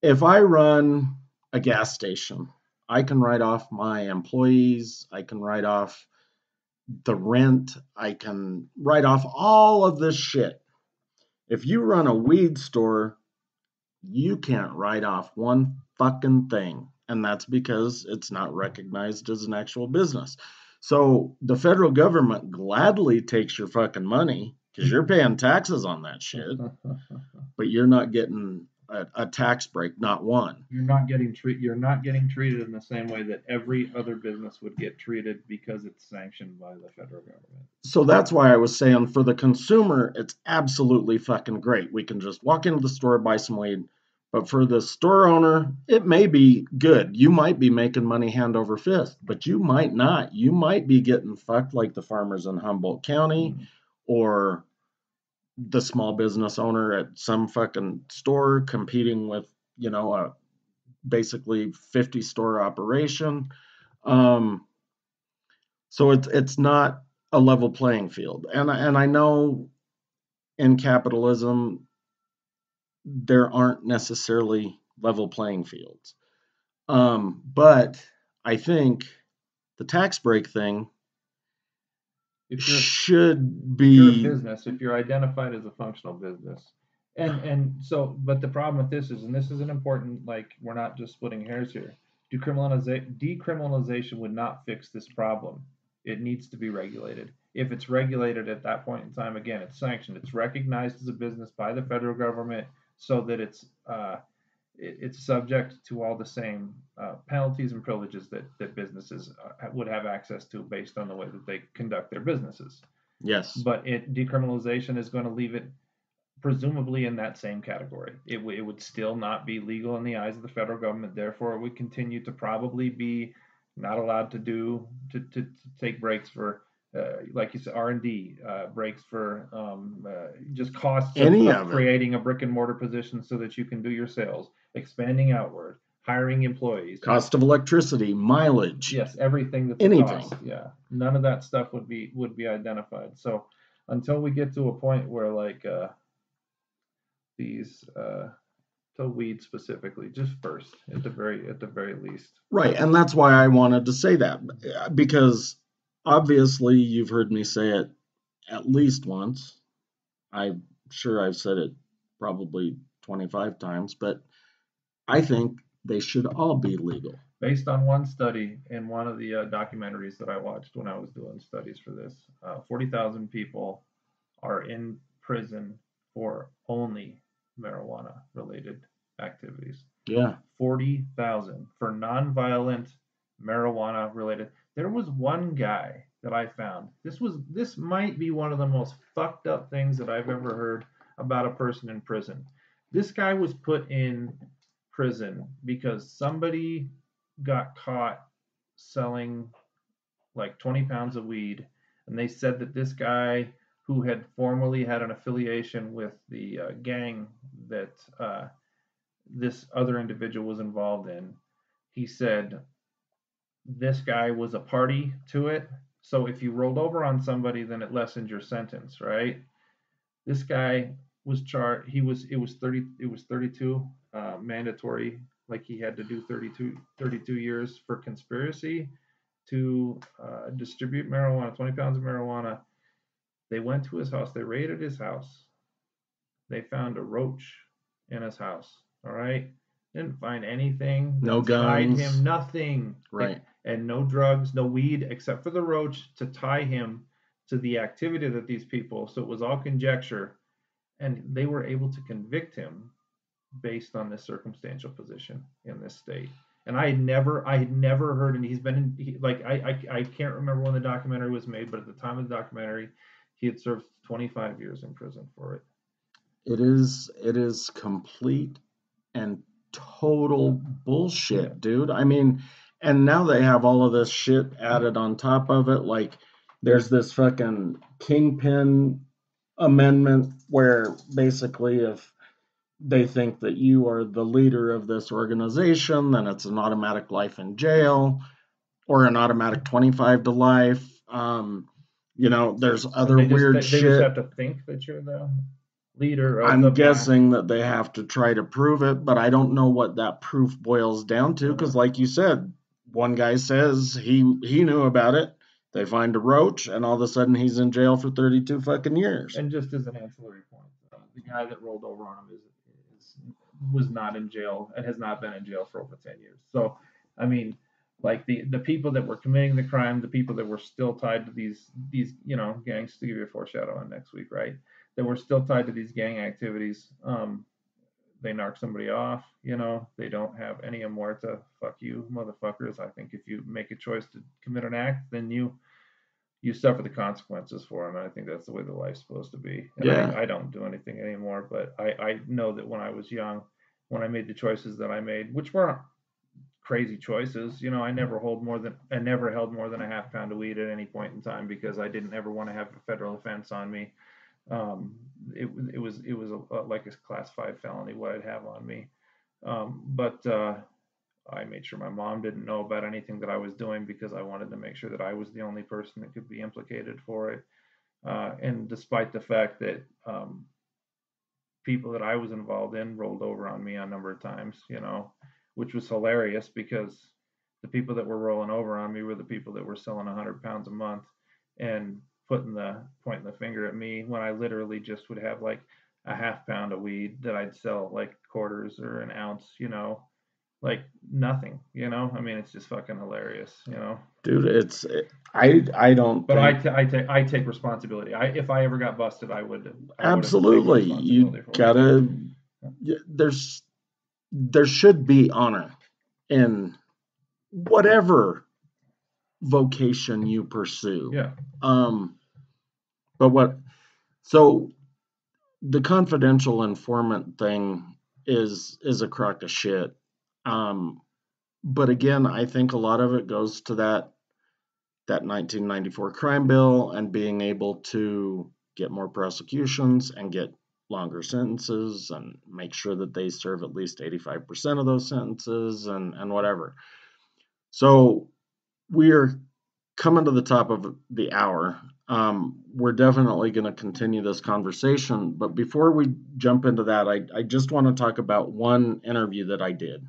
if I run a gas station, I can write off my employees, I can write off the rent, I can write off all of this shit. If you run a weed store, you can't write off one fucking thing. And that's because it's not recognized as an actual business. So the federal government gladly takes your fucking money because you're paying taxes on that shit, but you're not getting a tax break, not one.
You're not getting treated in the same way that every other business would get treated because it's sanctioned by the federal government.
So that's why I was saying for the consumer, it's absolutely fucking great. We can just walk into the store, buy some weed. But for the store owner, it may be good. You might be making money hand over fist, but you might not. You might be getting fucked like the farmers in Humboldt County or the small business owner at some fucking store competing with, a basically 50 store operation. So it's not a level playing field. And I know in capitalism, there aren't necessarily level playing fields. But I think the tax break thing should be.
If you're a business, if you're identified as a functional business. And so, but the problem with this is, and this is an important, like, we're not just splitting hairs here. Decriminalization would not fix this problem. It needs to be regulated. If it's regulated at that point in time, again, it's sanctioned. It's recognized as a business by the federal government so that it's subject to all the same penalties and privileges that businesses would have access to based on the way that they conduct their businesses.
Yes.
But decriminalization is going to leave it presumably in that same category. It would still not be legal in the eyes of the federal government. Therefore, it would continue to probably be not allowed to take breaks for, like you said, R&D, breaks for just costs of creating a brick and mortar position so that you can do your sales, expanding outward, hiring employees,
cost of electricity, mileage.
Yes, everything that's anything. Cost. Yeah, none of that stuff would be identified. So until we get to a point where like these to weed specifically, just first at the very least.
Right, and that's why I wanted to say that, because obviously you've heard me say it at least once. I'm sure I've said it probably 25 times, but I think they should all be legal.
Based on one study in one of the documentaries that I watched when I was doing studies for this, 40,000 people are in prison for only marijuana-related activities.
Yeah.
40,000 for non-violent marijuana-related. There was one guy that I found. This might be one of the most fucked up things that I've ever heard about a person in prison. This guy was put in prison because somebody got caught selling like 20 pounds of weed, and they said that this guy, who had formerly had an affiliation with the gang that this other individual was involved in, he said this guy was a party to it. So if you rolled over on somebody, then it lessened your sentence, right? This guy was charged. It was 32 mandatory. Like he had to do 32 years for conspiracy to distribute marijuana, 20 pounds of marijuana. They went to his house. They raided his house. They found a roach in his house. All right. Didn't find anything that
No
tied
guns.
him, nothing.
Right.
And no drugs, no weed, except for the roach to tie him to the activity that these people. So it was all conjecture, and they were able to convict him based on this circumstantial position in this state. And I had never heard, and he's been in, I can't remember when the documentary was made, but at the time of the documentary, he had served 25 years in prison for it.
It is complete and total bullshit, dude. I mean, and now they have all of this shit added on top of it. Like, there's this fucking kingpin amendment where basically if they think that you are the leader of this organization, then it's an automatic life in jail or an automatic 25 to life. There's other weird
They just
shit.
have to think that you're the leader of
I'm
the
guessing that they have to try to prove it, but I don't know what that proof boils down to. Because, like you said, one guy says he knew about it. They find a roach, and all of a sudden he's in jail for 32 fucking years.
And just as an ancillary point, the guy that rolled over on him was not in jail and has not been in jail for over 10 years. So, I mean, like the people that were committing the crime, the people that were still tied to these gangs, to give you a foreshadow on next week, right? That were still tied to these gang activities. They knock somebody off, they don't have any amorta. Fuck you, motherfuckers. I think if you make a choice to commit an act, then you suffer the consequences for them. And I think that's the way the life's supposed to be. And
Yeah.
I don't do anything anymore, but I know that when I was young, when I made the choices that I made, which weren't crazy choices, I never held more than a half pound of weed at any point in time because I didn't ever want to have a federal offense on me. It was like a class 5 felony what I'd have on me. But I made sure my mom didn't know about anything that I was doing because I wanted to make sure that I was the only person that could be implicated for it. And despite the fact that people that I was involved in rolled over on me a number of times, which was hilarious because the people that were rolling over on me were the people that were selling 100 pounds a month and pointing the finger at me when I literally just would have like a half pound of weed that I'd sell like quarters or an ounce, like nothing, I mean, it's just fucking hilarious,
Dude, I don't
but
think...
I take responsibility. If I ever got busted, I would
Absolutely. You gotta... There should be honor in whatever vocation you pursue.
Yeah.
So the confidential informant thing is a crock of shit. But again, I think a lot of it goes to that 1994 crime bill and being able to get more prosecutions and get longer sentences and make sure that they serve at least 85% of those sentences and whatever. So we're coming to the top of the hour. We're definitely going to continue this conversation, but before we jump into that, I just want to talk about one interview that I did.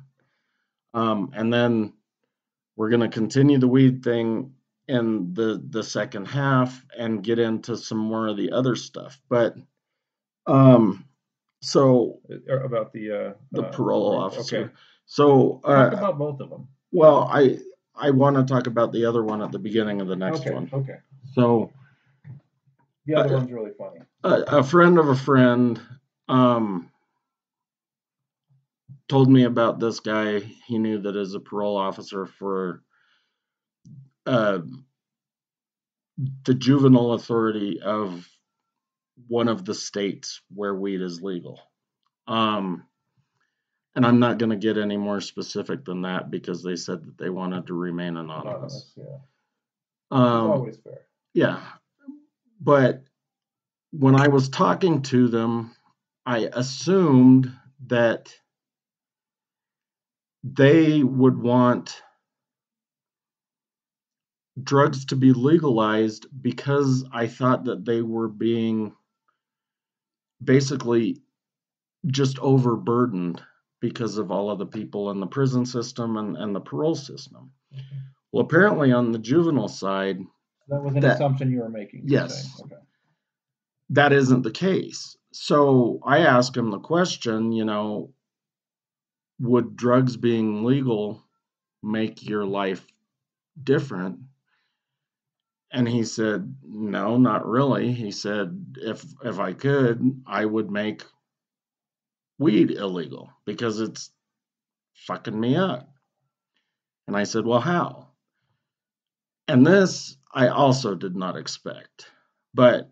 And then we're going to continue the weed thing in the second half and get into some more of the other stuff. But so
about the
parole officer.
Okay.
So
talk about both of them.
Well, I want to talk about the other one at the beginning of the next one.
Okay.
So
the other one's really funny.
A friend of a friend told me about this guy he knew that is a parole officer for the juvenile authority of one of the states where weed is legal. And I'm not going to get any more specific than that because they said that they wanted to remain anonymous.
Yeah. It's always fair.
Yeah. But when I was talking to them, I assumed that they would want drugs to be legalized because I thought that they were being basically just overburdened because of all of the people in the prison system and the parole system.
Okay.
Well, apparently on the juvenile side...
That was an assumption you were making.
Yes.
Okay.
That isn't the case. So I asked him the question, would drugs being legal make your life different? And he said, no, not really. He said, if I could, I would make weed illegal because it's fucking me up. And I said, well, how? And this I also did not expect. But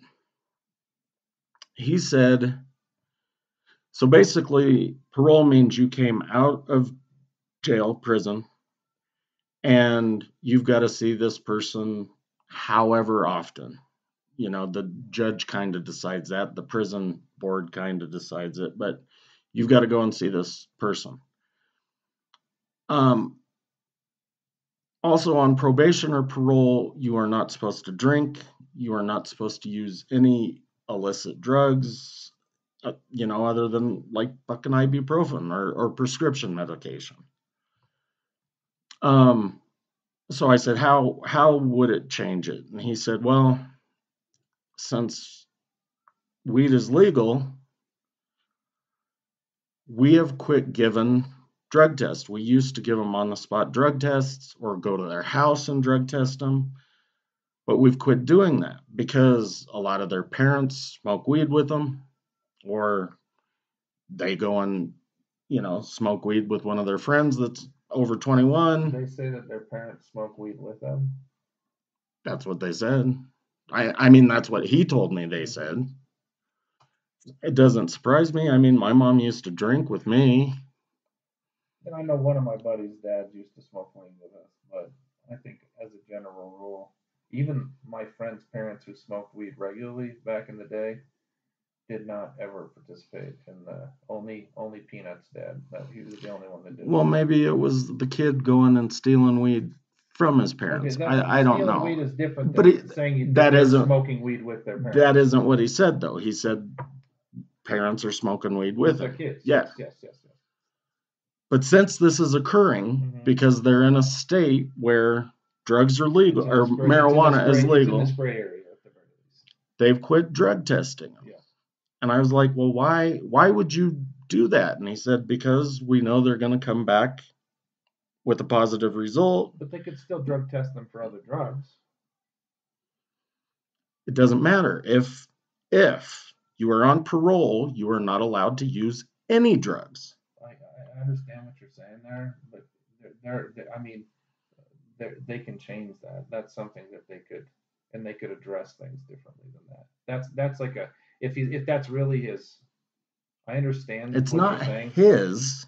he said, so basically, parole means you came out of jail, prison, and you've got to see this person however often. The judge kind of decides that, the prison board kind of decides it, but you've got to go and see this person. Also, on probation or parole, you are not supposed to drink. You are not supposed to use any illicit drugs, other than like fucking ibuprofen or prescription medication. So I said, how would it change it? And he said, well, since weed is legal, we have quit giving drug tests. We used to give them on the spot drug tests or go to their house and drug test them. But we've quit doing that because a lot of their parents smoke weed with them, or they go and, smoke weed with one of their friends that's over 21.
They say that their parents smoke weed with them.
That's what they said. I mean, that's what he told me they said. It doesn't surprise me. I mean, my mom used to drink with me.
And I know one of my buddy's dads used to smoke weed with us, but I think as a general rule, even my friends' parents who smoked weed regularly back in the day did not ever participate in the only Peanuts dad. That he was the only one that did.
Well, maybe it was the kid going and stealing weed from his parents.
Okay,
I don't know.
Weed is different than saying
that isn't
smoking weed with their parents.
That isn't what he said, though. He said parents are smoking weed with
their kids.
Yeah.
Yes.
But since this is occurring because they're in a state where drugs are legal or marijuana is legal,
it's in this gray area at the very least.
They've quit drug testing them.
Yeah.
And I was like, well, why would you do that? And he said, because we know they're going to come back with a positive result.
But they could still drug test them for other drugs.
It doesn't matter. If you are on parole, you are not allowed to use any drugs.
I understand what you're saying there, but they can change that. That's something that they could address things differently than that. That's like if that's really his. I understand.
It's
what
not
you're saying.
His.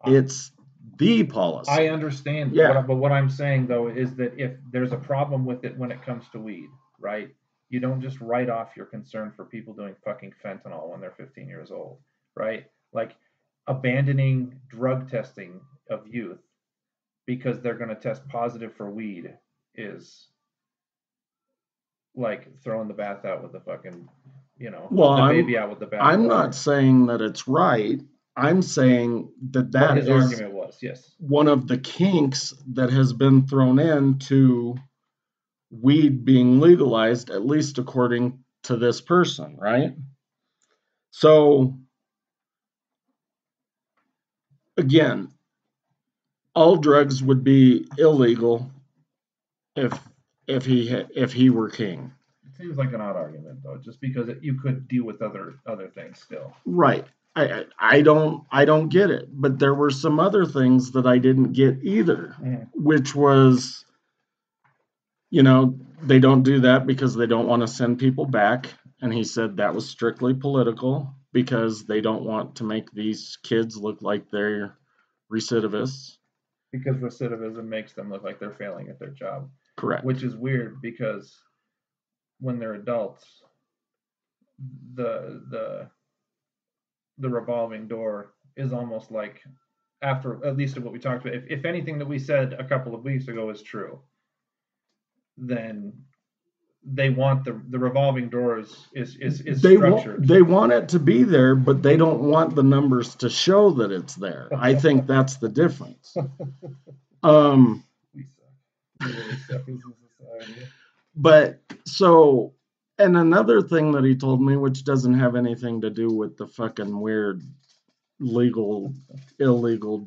It's the policy.
I understand.
Yeah.
But what I'm saying though is that if there's a problem with it when it comes to weed, right? You don't just write off your concern for people doing fucking fentanyl when they're 15 years old, right? Like abandoning drug testing of youth because they're going to test positive for weed is like throwing the bath out with the fucking, the baby out with the bath.
I'm not saying that it's right. I'm saying that
his argument was, yes,
one of the kinks that has been thrown into weed being legalized, at least according to this person, right? So again, all drugs would be illegal if he were king.
It seems like an odd argument though, just because you could deal with other things still.
Right. I don't get it, but there were some other things that I didn't get either, which was, they don't do that because they don't want to send people back. And he said that was strictly political because they don't want to make these kids look like they're recidivists.
Because recidivism makes them look like they're failing at their job.
Correct.
Which is weird because when they're adults, the revolving door is almost like, after at least what we talked about, if anything that we said a couple of weeks ago is true, then they want the revolving doors is structured.
They want it to be there, but they don't want the numbers to show that it's there. I think that's the difference.
We really suck as a society.
But so, and another thing that he told me, which doesn't have anything to do with the fucking weird illegal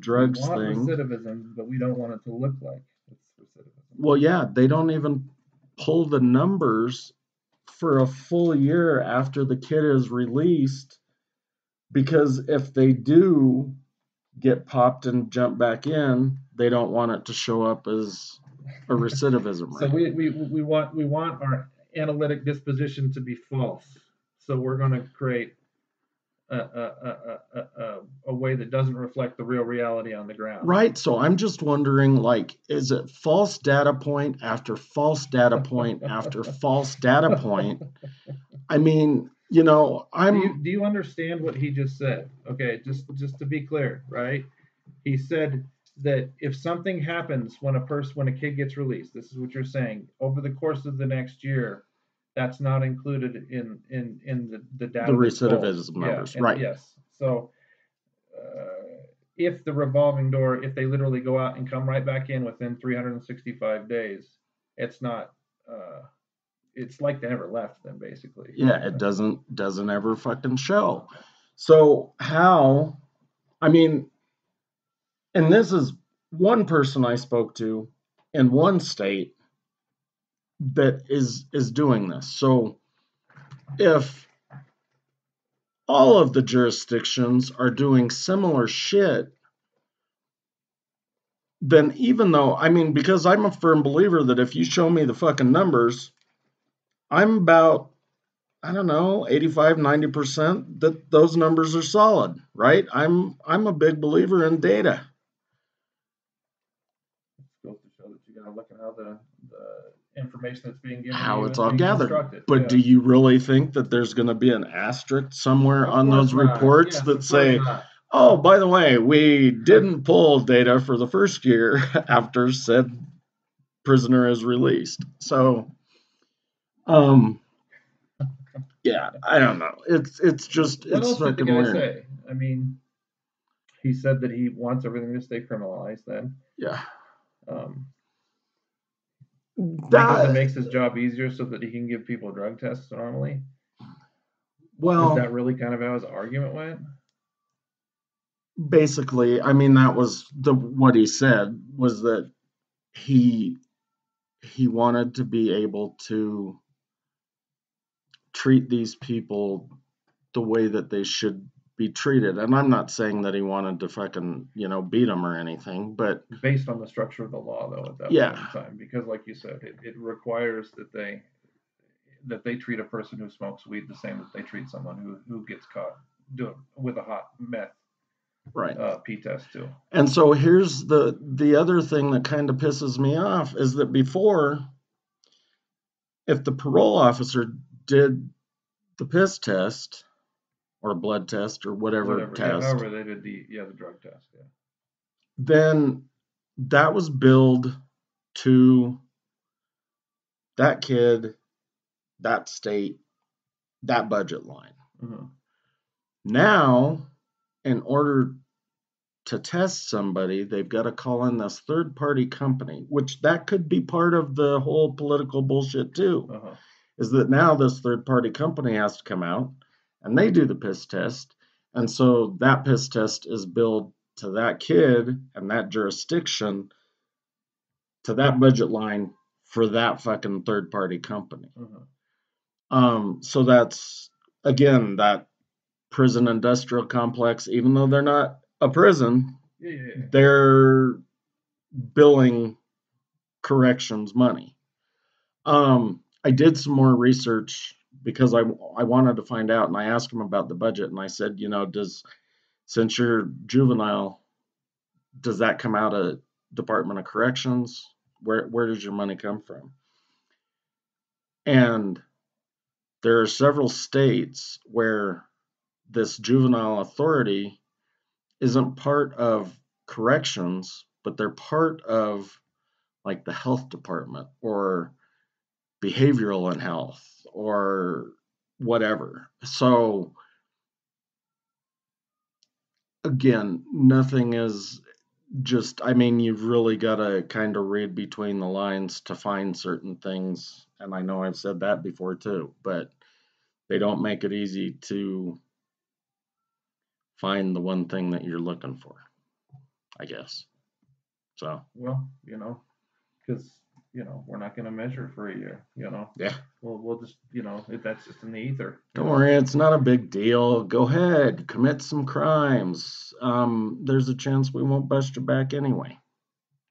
drugs
we want
thing.
recidivism, but we don't want it to look like it's recidivism.
Well, yeah, they don't even pull the numbers for a full year after the kid is released, because if they do get popped and jump back in, they don't want it to show up as a recidivism
So
rate.
we want our analytic disposition to be false. So we're going to create a way that doesn't reflect the real reality on the ground.
Right. So I'm just wondering, like, is it false data point after false data point after false data point? I mean, you know,
do you understand what he just said? Okay, just to be clear, right? He said that if something happens when a kid gets released, this is what you're saying, over the course of the next year, that's not included in the data.
The recidivism numbers, right?
Yes. So if the revolving door, if they literally go out and come right back in within 365 days, it's not. It's like they never left them, basically.
Yeah, it doesn't ever fucking show. So how? I mean, and this is one person I spoke to in one state that is doing this. So if all of the jurisdictions are doing similar shit, then even though, I mean, because I'm a firm believer that if you show me the fucking numbers, I'm about, I don't know, 85, 90% that those numbers are solid, right? I'm a big believer in data.
It goes to show that you got to look at how the information that's being given
How
to you
it's
is
all
being
gathered.
constructed.
But
Yeah.
do you really think that there's going to be an asterisk somewhere
Of
on
course
those
not.
reports
Yes,
that
of course
say,
not.
oh, by the way, we didn't pull data for the first year after said prisoner is released? So, yeah, I don't know. It's just
What
it's
else did the
fucking
guy
weird.
say? I mean, he said that he wants everything to stay criminalized. Then,
Yeah,
because it
that
makes his job easier, so that he can give people drug tests normally. Is
well,
that really kind of how his argument went?
basically, I mean, that was what he said was that he wanted to be able to treat these people the way that they should be treated. And I'm not saying that he wanted to fucking, beat them or anything, but
Based on the structure of the law, though, at that
yeah,
point in time, because, like you said, it requires that they treat a person who smokes weed the same that they treat someone who gets caught doing with a hot meth
right.
P test too.
And so here's the other thing that kind of pisses me off is that before, if the parole officer did the piss test or blood test or whatever test,
however they did the drug test, yeah,
then that was billed to that kid, that state, that budget line.
mm-hmm.
Now, in order to test somebody, they've got to call in this third party company, which that could be part of the whole political bullshit too.
Uh-huh.
Is that now this third party company has to come out and they do the piss test. And so that piss test is billed to that kid and that jurisdiction to that budget line for that fucking third party company. So that's, again, that prison industrial complex, even though they're not a prison, they're billing corrections money. I did some more research because I wanted to find out, and I asked him about the budget, and I said, since you're juvenile, does that come out of Department of Corrections? Where does your money come from? And there are several states where this juvenile authority isn't part of corrections, but they're part of like the health department or behavioral and health or whatever. So again, nothing is just, I mean, you've really got to kind of read between the lines to find certain things. And I know I've said that before too, but they don't make it easy to find the one thing that you're looking for, I guess. So.
Well, because we're not going to measure for a year.
Yeah.
We'll just that's just in the ether.
Don't worry, it's not a big deal. Go ahead, commit some crimes. There's a chance we won't bust you back anyway,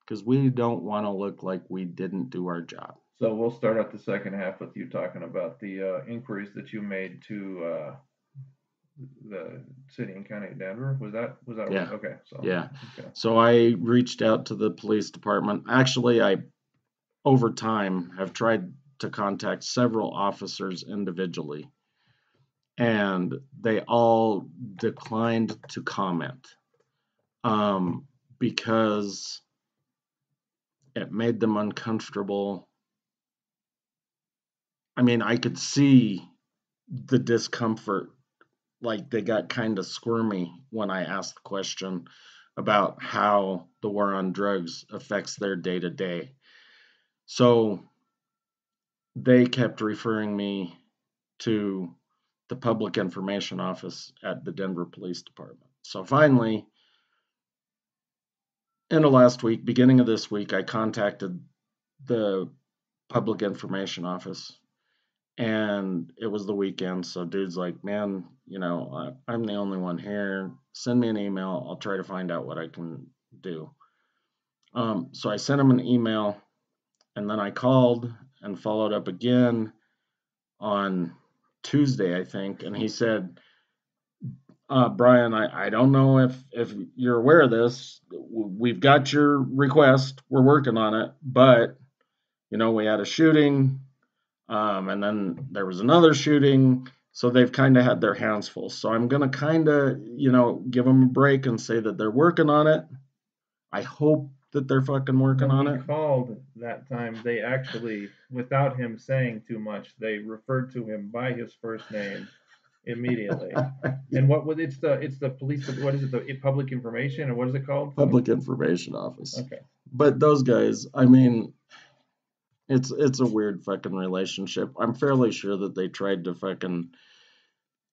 because we don't want to look like we didn't do our job.
So we'll start out the second half with you talking about the inquiries that you made to the city and county of Denver. Was that
Yeah.
right? Okay. So
yeah.
Okay.
So I reached out to the police department. Actually, I over time have tried to contact several officers individually, and they all declined to comment because it made them uncomfortable. I mean, I could see the discomfort, like they got kind of squirmy when I asked the question about how the war on drugs affects their day to day. So they kept referring me to the public information office at the Denver Police Department. So finally, end of last week, beginning of this week, I contacted the public information office, and it was the weekend. So dude's like, man, I'm the only one here. Send me an email. I'll try to find out what I can do. So I sent him an email, and then I called and followed up again on Tuesday, I think, and he said, Brian, I don't know if you're aware of this. We've got your request. We're working on it, but we had a shooting, and then there was another shooting, so they've kind of had their hands full. So I'm gonna kind of give them a break and say that they're working on it. I hope that they're fucking working on it.
When he called that time, they actually, without him saying too much, they referred to him by his first name immediately. And what was it's the police? What is it? The public information, or what is it called?
Public information office.
Okay.
But those guys, I mean, it's a weird fucking relationship. I'm fairly sure that they tried to fucking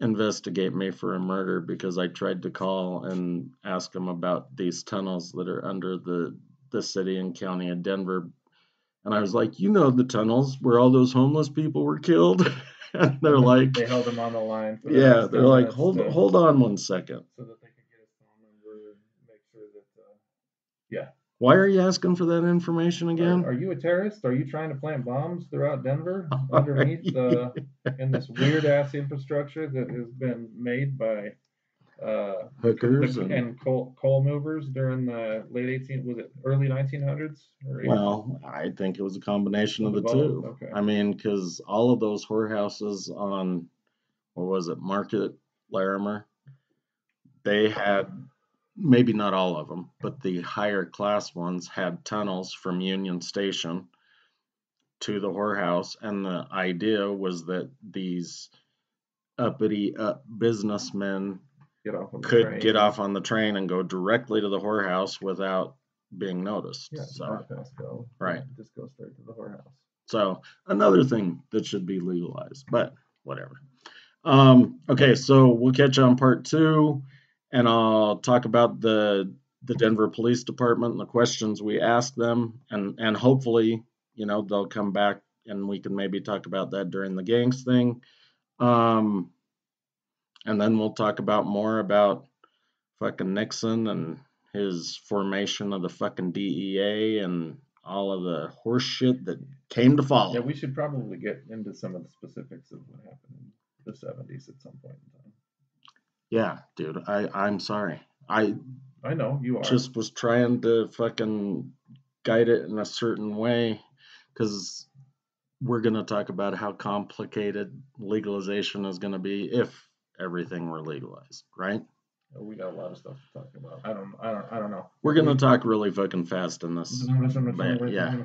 investigate me for a murder because I tried to call and ask them about these tunnels that are under the city and county of Denver. And I was like, the tunnels where all those homeless people were killed. And they're like,
they held him on the line. For
yeah, they're like, hold on 1 second.
So that they could get his phone number and make sure that, yeah.
Why are you asking for that information again?
Are you a terrorist? Are you trying to plant bombs throughout Denver underneath in this weird ass infrastructure that has been made by
hookers
and coal movers during the early 1900s?
Well, I think it was a combination of the two.
Okay.
I mean, because all of those whorehouses on, what was it, Market Larimer, they had, maybe not all of them, but the higher class ones had tunnels from Union Station to the whorehouse, and the idea was that these uppity businessmen could get off on the train and go directly to the whorehouse without being noticed.
Yeah,
so
not pass go.
Right.
Just go straight to the whorehouse.
So another thing that should be legalized, but whatever. Okay, so we'll catch you on part 2, and I'll talk about the Denver Police Department and the questions we asked them, and hopefully, they'll come back and we can maybe talk about that during the gangs thing. And then we'll talk about more about fucking Nixon and his formation of the fucking DEA and all of the horse shit that came to follow.
Yeah, we should probably get into some of the specifics of what happened in the 70s at some point in time.
Yeah, dude, I'm sorry. I
know you are.
Just was trying to fucking guide it in a certain way, because we're going to talk about how complicated legalization is going to be if everything were legalized, right?
We got a lot of stuff to talk about. I don't know.
We're going to talk really fucking fast in this. But, yeah.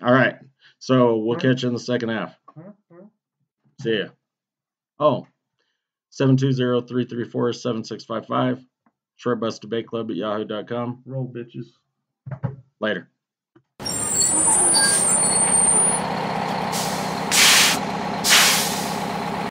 All right. So we'll catch you in the second half. See ya. Oh, 720-334-7655. Shortbusdebateclub at yahoo.com.
Roll, bitches.
Later.